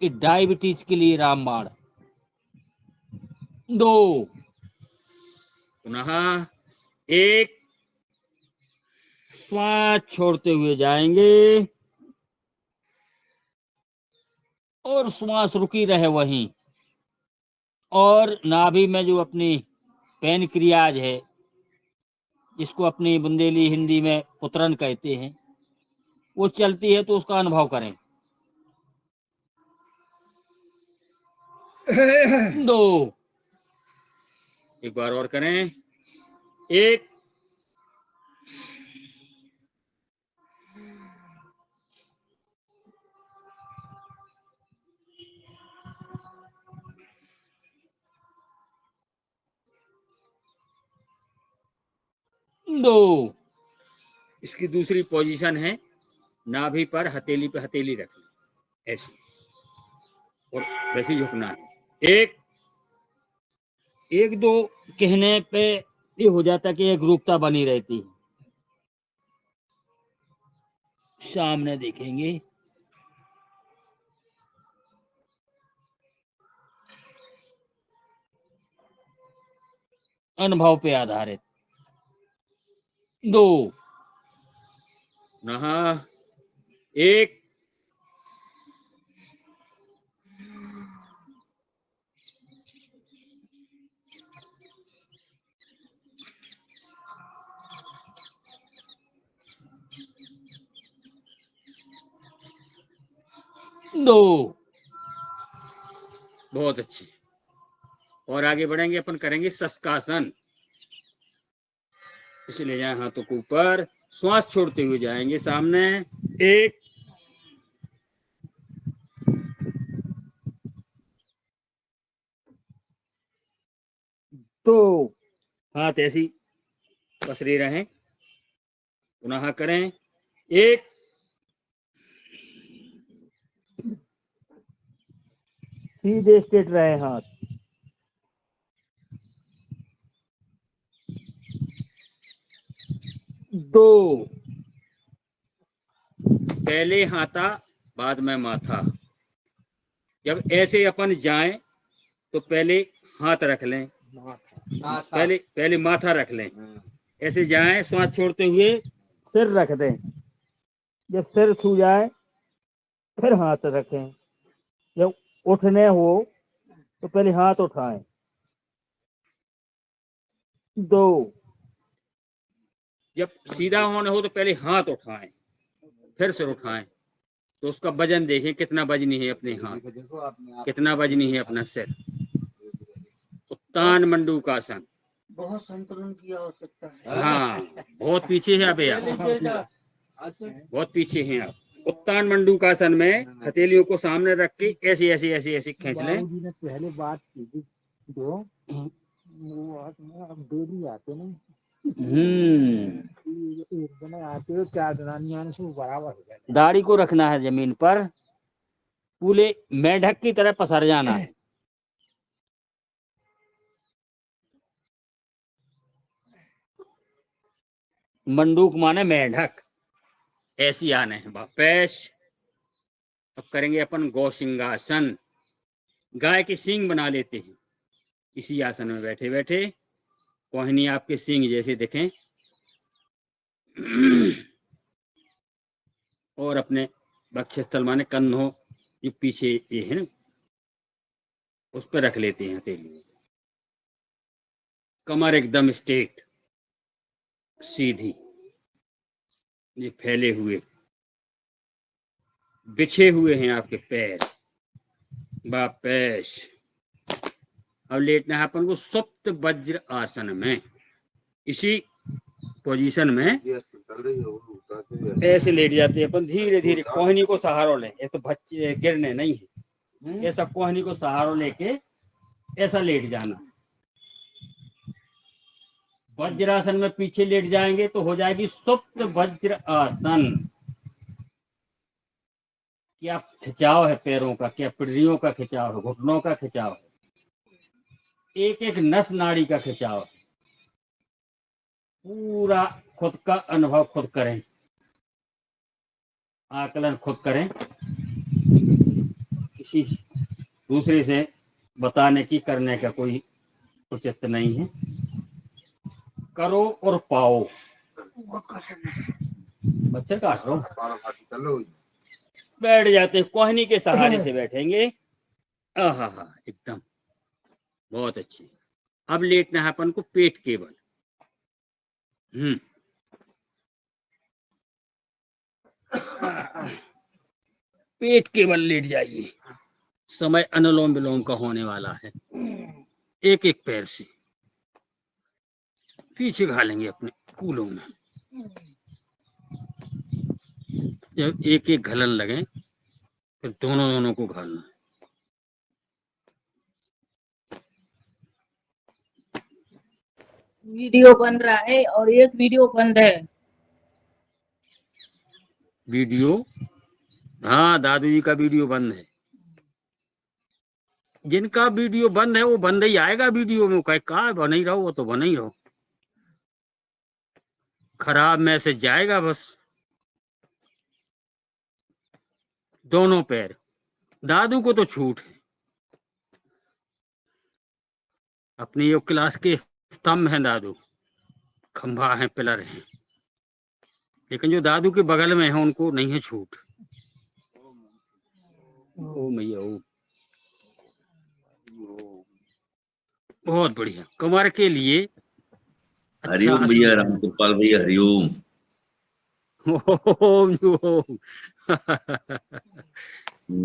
कि डायबिटीज के लिए रामबाण। 2 पुनः 1 श्वास छोड़ते हुए जाएंगे और श्वास रुकी रहे वहीं। और नाभि में जो अपनी पैनक्रियाज है, जिसको अपनी बुंदेली हिंदी में पुत्रन कहते हैं, वो चलती है तो उसका अनुभव करें। 2 एक बार और करें। 1 2 इसकी दूसरी पोजीशन है, नाभि पर हथेली पे हथेली रखना, ऐसी, और वैसे ही झुकना है। 1 2 कहने पे ये हो जाता कि एक रूपता बनी रहती है। सामने देखेंगे। अनुभव पे आधारित। 2 नहा 1 2 बहुत अच्छी। और आगे बढ़ेंगे अपन, करेंगे शस्कासन। इसे ले जाए हाथों को ऊपर, श्वास छोड़ते हुए जाएंगे सामने। 1 2 हाथ ऐसी पसरे रहें। पुनः करें। 1 सीधे स्ट्रेट रहे हाथ। 2 पहले हाथा बाद में माथा। जब ऐसे अपन जाएं तो पहले हाथ रख लें, पहले माथा रख लें। ऐसे जाएं, श्वास छोड़ते हुए सिर रख दें। जब सिर छू जाए फिर हाथ रखें। जब उठने हो तो पहले हाथ उठाएं। 2 जब सीधा होना हो तो पहले हाथ उठाएं, फिर सिर उठाएं। तो उसका वजन देखें, कितना वजनी है अपने हाथ, कितना वजनी है अपना सिर। उत्तान मंडूकासन। बहुत संतुलन की आवश्यकता है। हाँ, बहुत पीछे है अबे आप, बहुत पीछे हैं आप। उत्तान मंडूकासन में हथेलियों को सामने रख के ऐसे ऐसे ऐसे ऐसे खींच लें। बाबूजी ने पहले बात की थी जो वो अब डेली आते नहीं, एक दिन आते हो 4 दिन आने से वो बराबर हो जाता। दाढ़ी को रखना है जमीन पर, पूरे मेढक की तरह पसर जाना है। मंडूक माने मेढक, ऐसी आने हैं वापस। अब करेंगे अपन गौसिंगासन। गाय के सींग बना लेते हैं इसी आसन में बैठे बैठे। कोहनी आपके सींग जैसे दिखें। और अपने वक्षस्थल माने कंधों जो पीछे ये है ना, उस पर रख लेते हैं हथेली। कमर एकदम स्ट्रेट सीधी, ये फैले हुए बिछे हुए हैं आपके पैर। वापस अब लेटना है अपन को सुप्त वज्र आसन में। इसी पोजीशन में ऐसे लेट जाते हैं अपन, धीरे धीरे कोहनी को सहारा लें, ये तो बच्चे गिरने नहीं है, ऐसा कोहनी को सहारा लेके ऐसा लेट जाना। वज्रासन में पीछे लेट जाएंगे तो हो जाएगी सुप्त वज्र आसन। क्या खिंचाव है पैरों का, क्या पिड़ियों का खिंचाव है, घुटनों का खिंचाव है, एक एक नस नाड़ी का खिंचाव है। पूरा खुद का अनुभव खुद करें, आकलन खुद करें, किसी दूसरे से बताने की करने का कोई उचित नहीं है। करो और पाओ। बच्चे काट लो, बैठ जाते, कोहनी के सहारे से बैठेंगे। आहा हा, एकदम बहुत अच्छी। अब लेटना है अपन को पेट के बल। पेट के बल लेट जाइए। समय अनुलोम विलोम का होने वाला है। एक एक पैर से पीछे घालेंगे अपने कूलों में। जब एक एक घलन लगे फिर दोनों को घालना है। वीडियो बन रहा है और एक वीडियो बंद है। वीडियो, हाँ दादू जी का वीडियो बंद है। जिनका वीडियो बंद है वो बंद ही आएगा वीडियो में। कहा बन ही रहो, वो तो बन ही रहो, खराब मैसेज जाएगा बस। दोनों पैर, दादू को तो छूट है, अपनी योग क्लास के स्तंभ हैं दादू, खंभा है, पिलर हैं, लेकिन जो दादू के बगल में है उनको नहीं है छूट। ओ मैया ओ, बहुत बढ़िया। कमर के लिए हरिओम भैया, राम गोपाल भैया, हरिओम। ओम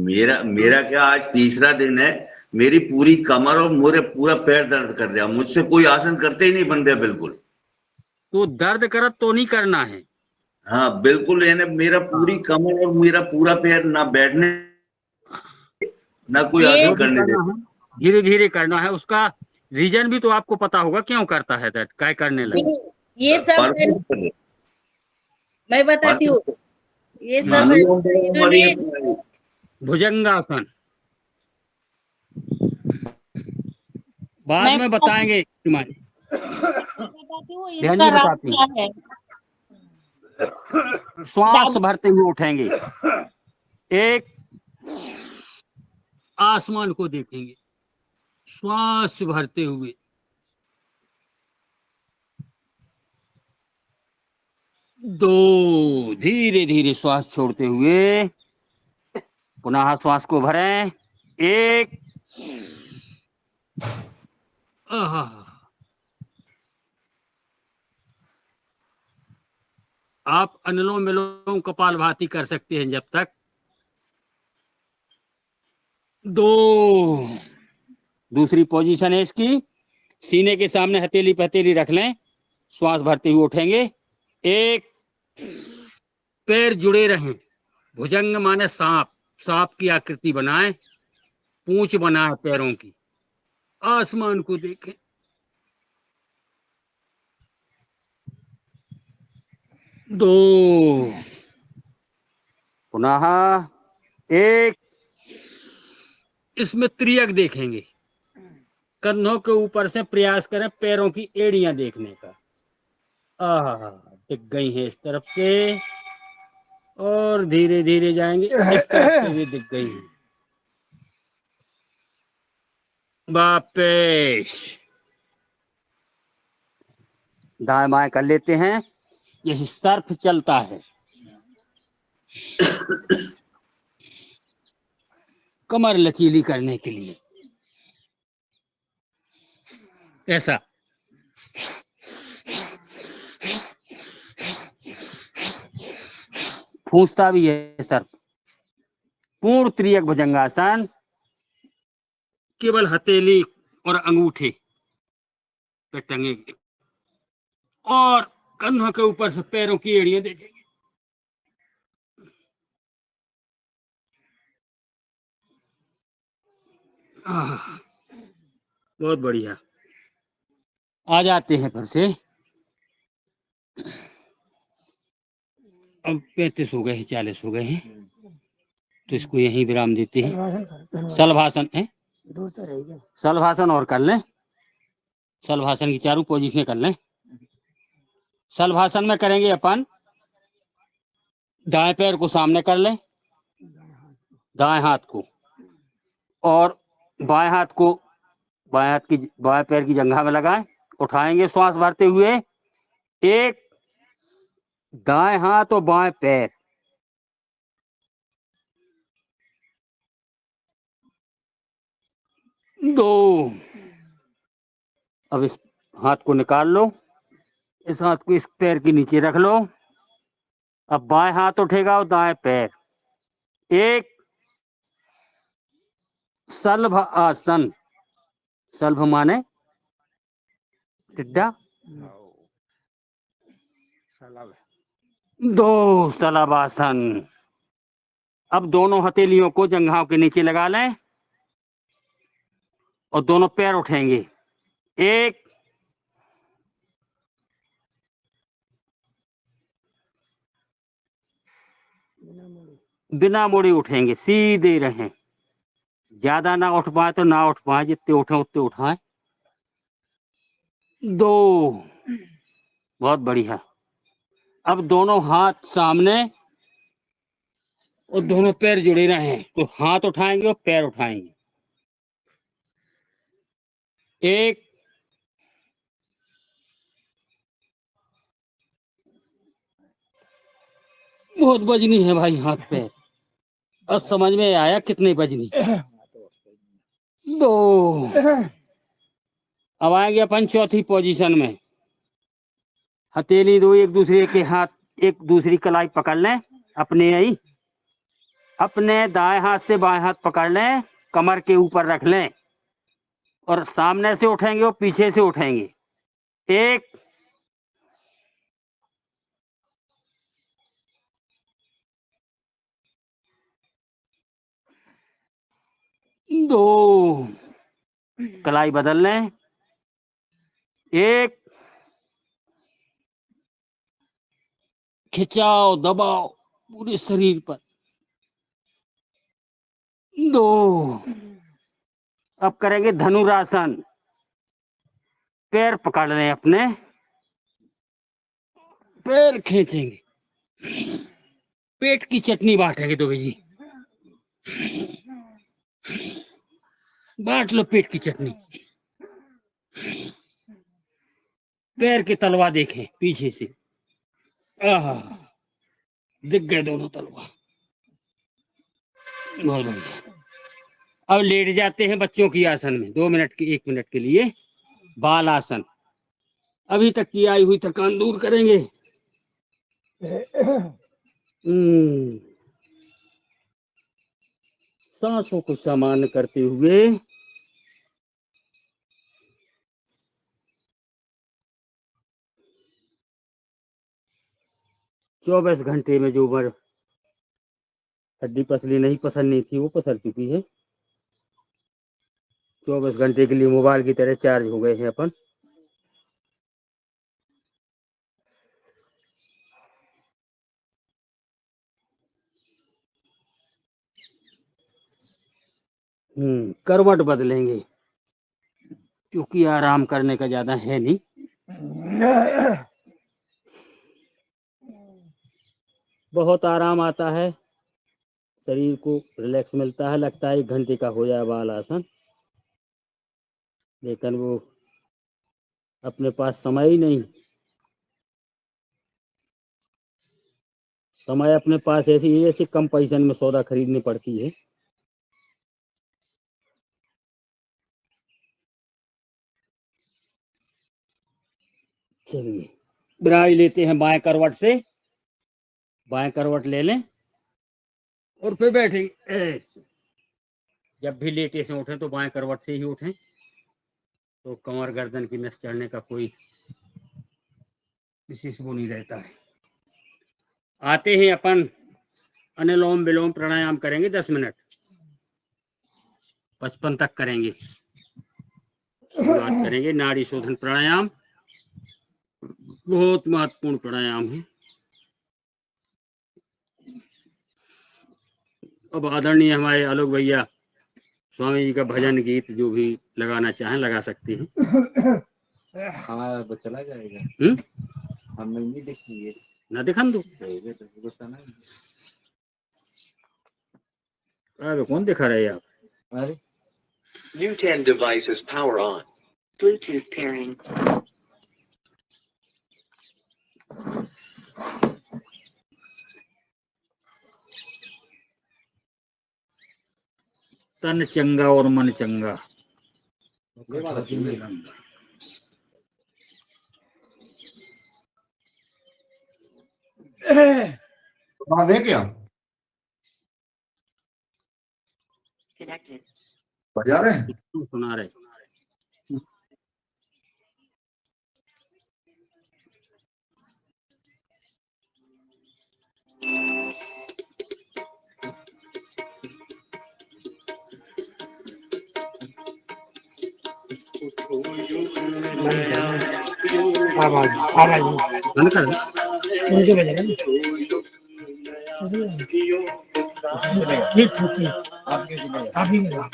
मेरा क्या आज तीसरा दिन है, मेरी पूरी कमर और मेरे पूरा पैर दर्द कर दिया। मुझसे कोई आसन करते ही नहीं बंदे बिल्कुल। तो दर्द कर तो नहीं करना है। हाँ बिल्कुल, यानी मेरा पूरी कमर और मेरा पूरा पैर ना बैठने ना कोई आसन करने देते। धीरे धीरे करना है। उसका रीजन भी तो आपको पता होगा क्यों करता है दर्द, क्या करने लगे। ये सब मैं बताती हूँ। ये सब इन्होंने भुजंगासन बाद में बताएंगे। इनका रास्ता है। श्वास भरते हुए उठेंगे, एक आसमान को देखेंगे, श्वास भरते हुए, दो, धीरे धीरे श्वास छोड़ते हुए पुनः श्वास को भरें, एक, आप अनुलोम विलोम कपालभाति कर सकते हैं जब तक। दो, दूसरी पोजीशन है इसकी, सीने के सामने हथेली पे हथेली रख लें, श्वास भरते हुए उठेंगे, एक, पैर जुड़े रहें, भुजंग माने सांप, सांप की आकृति बनाएं, पूंछ बनाए पैरों की, आसमान को देखें, दो, पुनः एक, इसमें त्रियक देखेंगे, कंधों के ऊपर से प्रयास करें पैरों की एड़ियां देखने का। दिख गई है इस तरफ से और धीरे धीरे जाएंगे इस तरफ से भी दिख गई है। वापस दाएं बाएं कर लेते हैं, यही सर्फ चलता है। कमर लचीली करने के लिए ऐसा फूंसता भी है सर्फ। पूर्ण त्रियक भुजंगासन, केवल हथेली और अंगूठे पे टंगेंगे और कंधों के ऊपर से पैरों की एड़ियां देखेंगे। बहुत बढ़िया। आ जाते हैं फिर से। अब 35 हो गए हैं, 40 हो गए हैं, तो इसको यहीं विराम देते हैं। शलभासन कर धन्यवाद। शलभासन है, दूर तो रहेगा। शलभासन और कर लें। शलभासन की चारों पोजीशनें कर लें। शलभासन में करेंगे अपन, दाएं पैर को सामने कर लें, दाएं हाथ को, और बाएं हाथ को बाएं पैर की जंघा में लगाएं। उठाएंगे श्वास भरते हुए। एक, दाएं हाथ और बाएं पैर, दो। अब इस हाथ को निकाल लो, इस हाथ को इस पैर के नीचे रख लो। अब बाएं हाथ उठेगा और दाएं पैर। एक, सल्भ आसन। सल्भ माने टिड्डा। दो, सलाबासन। अब दोनों हथेलियों को जंघाओं के नीचे लगा लें और दोनों पैर उठेंगे। एक, बिना मुड़े उठेंगे, सीधे रहें। ज्यादा ना उठ पाए तो ना उठ पाए, जितने उठे उतने उठाएं। दो, बहुत बढ़िया। अब दोनों हाथ सामने और दोनों पैर जुड़े रहें, तो हाथ उठाएंगे और पैर उठाएंगे। एक, बहुत वजनी है भाई हाथ पैर। अब समझ में आया कितनी वजनी। दो। अब आएंगे अपन चौथी पोजीशन में। हथेली दो एक दूसरे के हाथ, एक दूसरी कलाई पकड़ लें अपने ही। अपने दाएं हाथ से बाएं हाथ पकड़ लें, कमर के ऊपर रख लें और सामने से उठेंगे और पीछे से उठेंगे। एक, दो, कलाई बदल लें। एक, खिंचाओ दबाओ पूरे शरीर पर। दो। अब करेंगे धनुरासन। पैर पकड़ लें अपने, पैर खींचेंगे, पेट की चटनी बांटेंगे। दो जी, बांट लो पेट की चटनी। पैर के तलवा देखें पीछे से। आहा, दिख गए दोनों तलवा। बहुत बढ़िया। अब लेट जाते हैं बच्चों की आसन में 2 मिनट के 1 मिनट के लिए। बाल आसन। अभी तक की आई हुई थकान दूर करेंगे। सांसों को सामान्य करते हुए 24 घंटे में जो उम्र हड्डी पसली नहीं पसंद थी वो पसर चुकी है। 24 घंटे के लिए मोबाइल की तरह चार्ज हो गए हैं अपन। करवट बदलेंगे क्योंकि आराम करने का ज्यादा है नहीं। बहुत आराम आता है, शरीर को रिलैक्स मिलता है। लगता है 1 घंटे का हो जाए बाल आसन, लेकिन वो अपने पास समय ही नहीं। समय अपने पास ऐसी है जैसे कम पैसे में सौदा खरीदनी पड़ती है। चलिए बिराज लेते हैं बाएं करवट से। बाएं करवट ले लें और फिर बैठेंगे। जब भी लेटे से उठें तो बाएं करवट से ही उठें। तो कमर गर्दन की नस चढ़ने का कोई विशेष वो नहीं रहता है। आते ही अपन अनुलोम विलोम प्राणायाम करेंगे 10 मिनट, 55 तक करेंगे। शुरुआत करेंगे नाड़ी शोधन प्राणायाम, बहुत महत्वपूर्ण प्राणायाम है। अब आदरणीय हमारे आलोक भैया स्वामी जी का भजन गीत जो भी लगाना चाहें लगा सकते हैं। हमारा तो चला जाएगा, हम नहीं देखेंगे ना दिखा दो, अरे कौन दिखा रहे हैं आप? अरे New 10 devices power on. Bluetooth pairing. तन चंगा और मन चंगा। दे क्या Connected. बजा रहे हैं? सुना रहे। आवाज आवाज बंद कर दो। उनके बजा रहे ठीक ठीक ठीक आप ही बजा।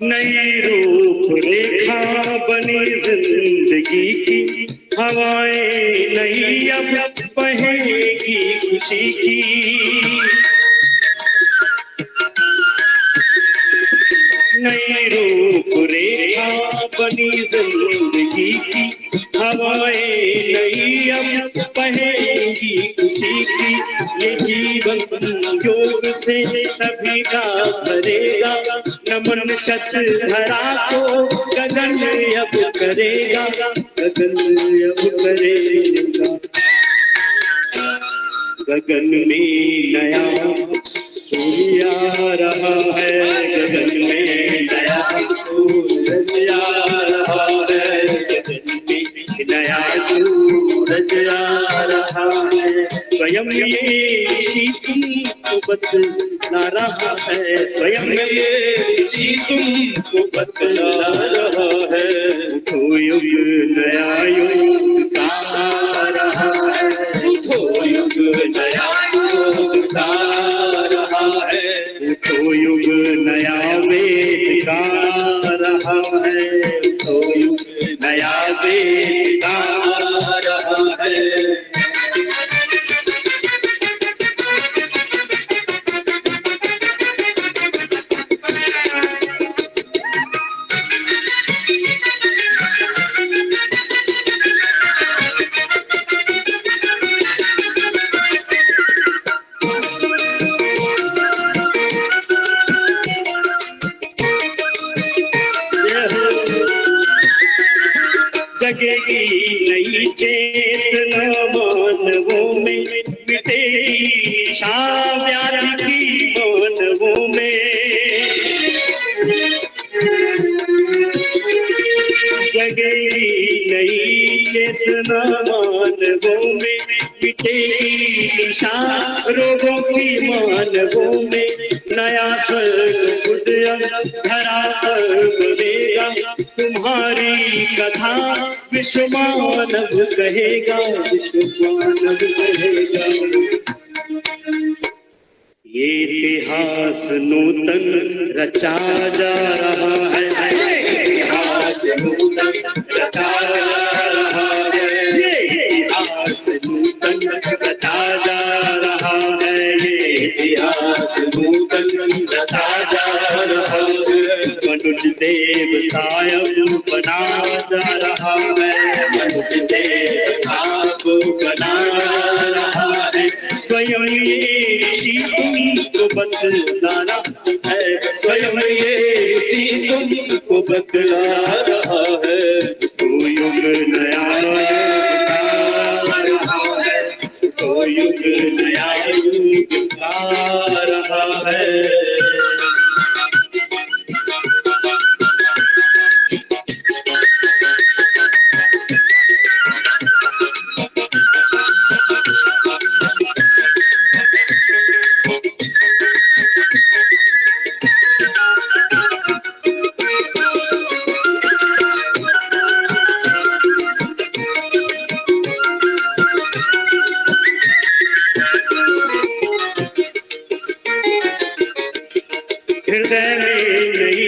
नई रूपरेखा बनी जिंदगी की, हवाएं नई अब बहेगी खुशी की। नई रूपरेखा बनी जिंदगी की, हवाएं नई अब बहेगी खुशी की। ये जीवन योग से सभी का भरेगा, नमन शत धरा को गगन अब करेगा, गगन अब करेगा। गगन में नया सूर्य आ रहा है, गगन में नया सूरज आ रहा है, गगन में नया सूरज आ रहा है। स्वयं ये ऋषि तुमको बतला रहा है, स्वयं ये ऋषि तुमको बतला रहा है। तो युग नया युग का आ रहा है, तो युग नया युग का आ रहा है, तो युग नया वेद का आ रहा है, तो युग नया वेद का आ रहा है। जगेगी नई चेतना मानवों में, मिटेगी व्याधि की मानवों में। जगेगी नई चेतना मानवों में मिटेगी निशान रोगों की मानवों में नया स्वर्ग खुद अब धरा पर बनेगा तुम्हारी कथा विश्व मानव कहेगा विश्व मानव कहेगा ये इतिहास नूतन रचा जा रहा है इतिहास नूतन रचा जा रहा है ये इतिहास नूतन रचा जा रहा है ये इतिहास नूतन रचा जा रहा है मनुष्य देवतायब बना जा रहा है मनुष्य देवता को बना रहा है स्वयं ये ऋषि तुमको बतलाना है स्वयं ये ऋषि तुमको बतला रहा है तो युग नया आ रहा है तो युग नया युग आ रहा है हृदय में नई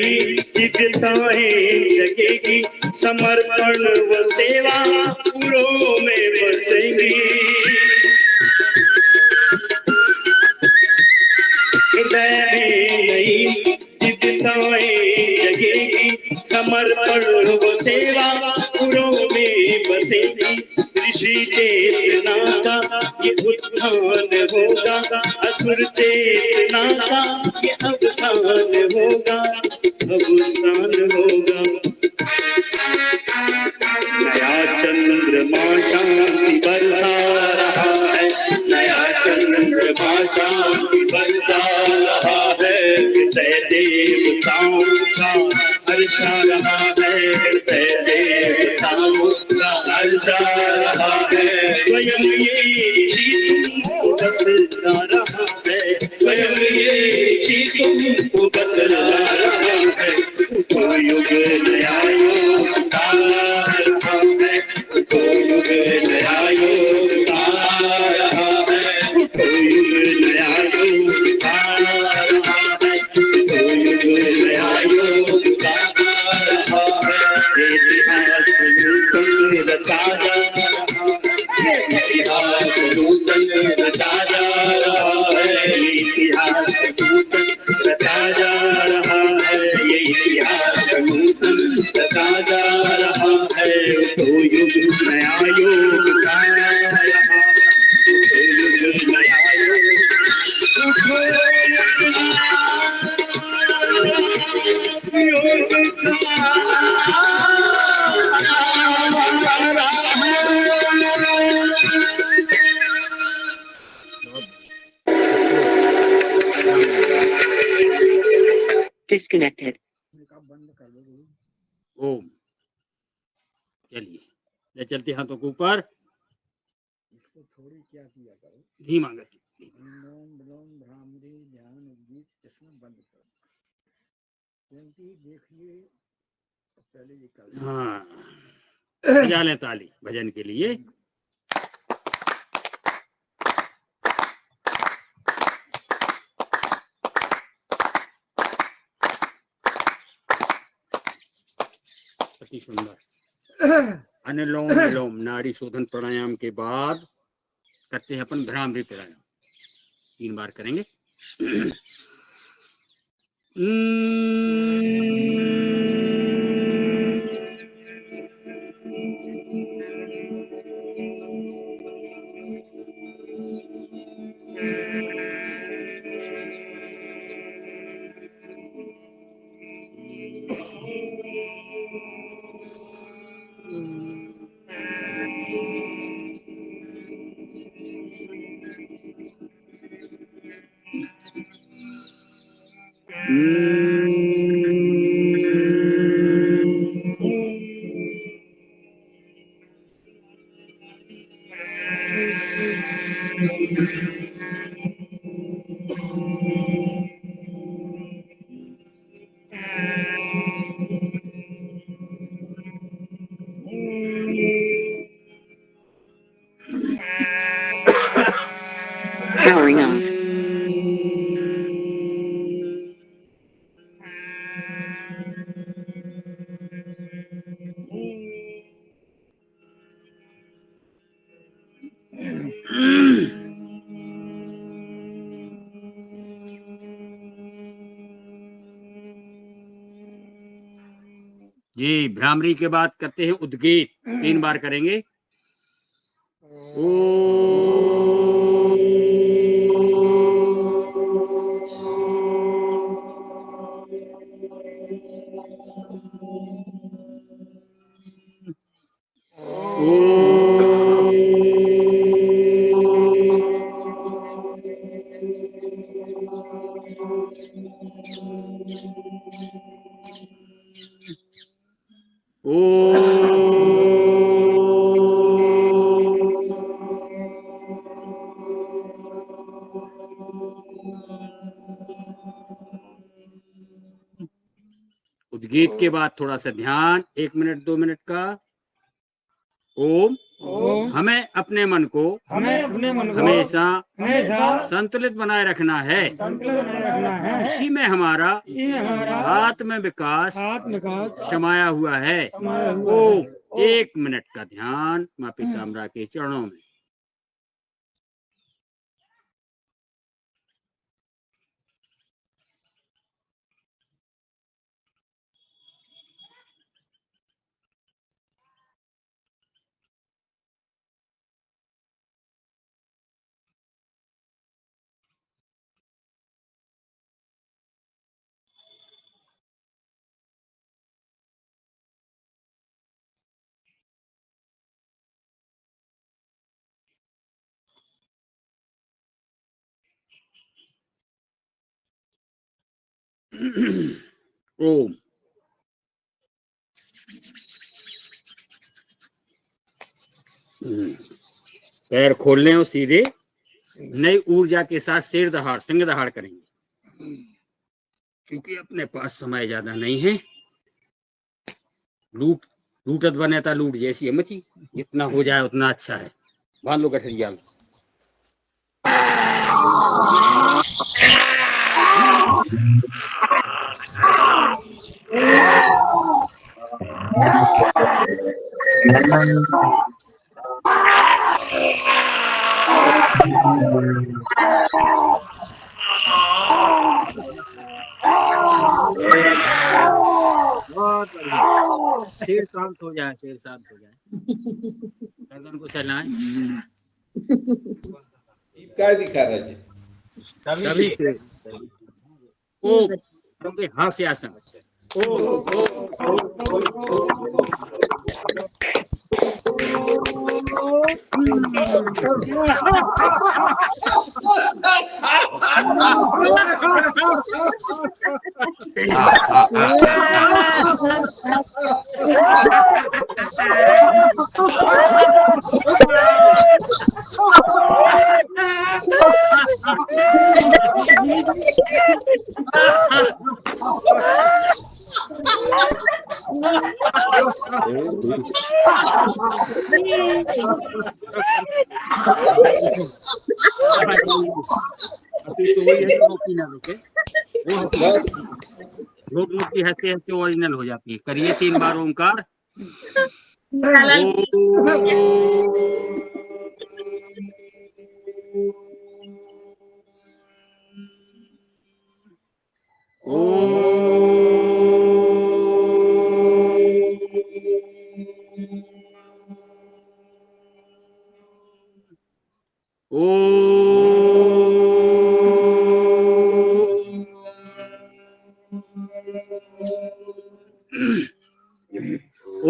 दिव्यताएं जगेगी समर्पण व सेवा पुरों में बसेंगी हृदय में नई दिव्यताएं जगेगी समर्पण व सेवा पुरों में बसेगी ऋषि चेतना का ये उत्थान होगा असुर चेतना का ये अवसान होगा अवसान होगा नया चंद्रमा शांति बरसा रहा है नया चंद्रमा शांति बरसा रहा है हृदय देवताओं का हर्षा रहा है हृदय देवताओं का हर्षा रहा है स्वयं ये तुमको बतला रहा है स्वयं ये तुमको बतला रहा है तो युग नया युग आ रहा है तो युग नया युग आ रहा है तो युग नया युग आ रहा है तो युग नया युग आ रहा है इतिहास नूतन रचा जा रहा है इतिहास नूतन रचा जा रहा है इतिहास नूतन रचा जा रहा है ये इतिहास नूतन रचा जा रहा है तो युग नया युग आ रहा है तो युग नया Disconnected. ओम चलिए ले चलते हाथों के ऊपर इसको थोड़ी क्या किया करो धीमा गति अनुलोम विलोम भ्रामरी ध्यान उद्गीत इसमें बंद करो क्योंकि देखिए पहले ये कर हाँ बजा लें ताली भजन के लिए अति सुंदर अनुलोम विलोम नाड़ी शोधन प्राणायाम के बाद करते हैं अपन भ्रामरी प्राणायाम 3 बार करेंगे जी, भ्रामरी के बाद करते हैं उद्गीत, 3 बार करेंगे। उद्गीत के बाद थोड़ा सा ध्यान, 1 मिनट 2 मिनट का। ओम हमें अपने मन को हमेशा संतुलित बनाए रखना है। इसी में हमारा आत्म विकास समाया हुआ है। ओम 1 मिनट का ध्यान माँ पीताम्बरा के चरणों में। ओम पैर खोल लें और सीधे नई ऊर्जा के साथ सिर दहाड़ सिंह दहाड़ करेंगे। क्योंकि अपने पास समय ज्यादा नहीं है। लूटत बनेता लूट जैसी है मची, जितना हो जाए उतना अच्छा है। बांध लो गठरिया। बहुत बढ़िया। शेर शांत हो जाए, शेर शांत हो जाए। गर्दन को चलाएं। क्या दिखा रहे थे? सभी से ओ क्योंकि हास्य आसन। अभी तो वही है जो रोकी ना रुके, वो लोग की हंसते हंसते ओरिजिनल हो जाती है। करिए 3 बार ओमकार।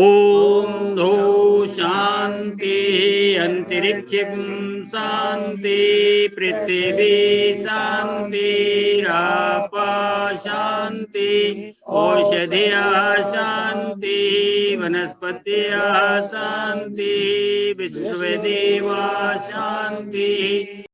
ओम धो शांति अंतरिक्षं शांति पृथ्वी शांति रापा शांति औषधिया शांति वनस्पतिया शांति विश्वदेवा शांति।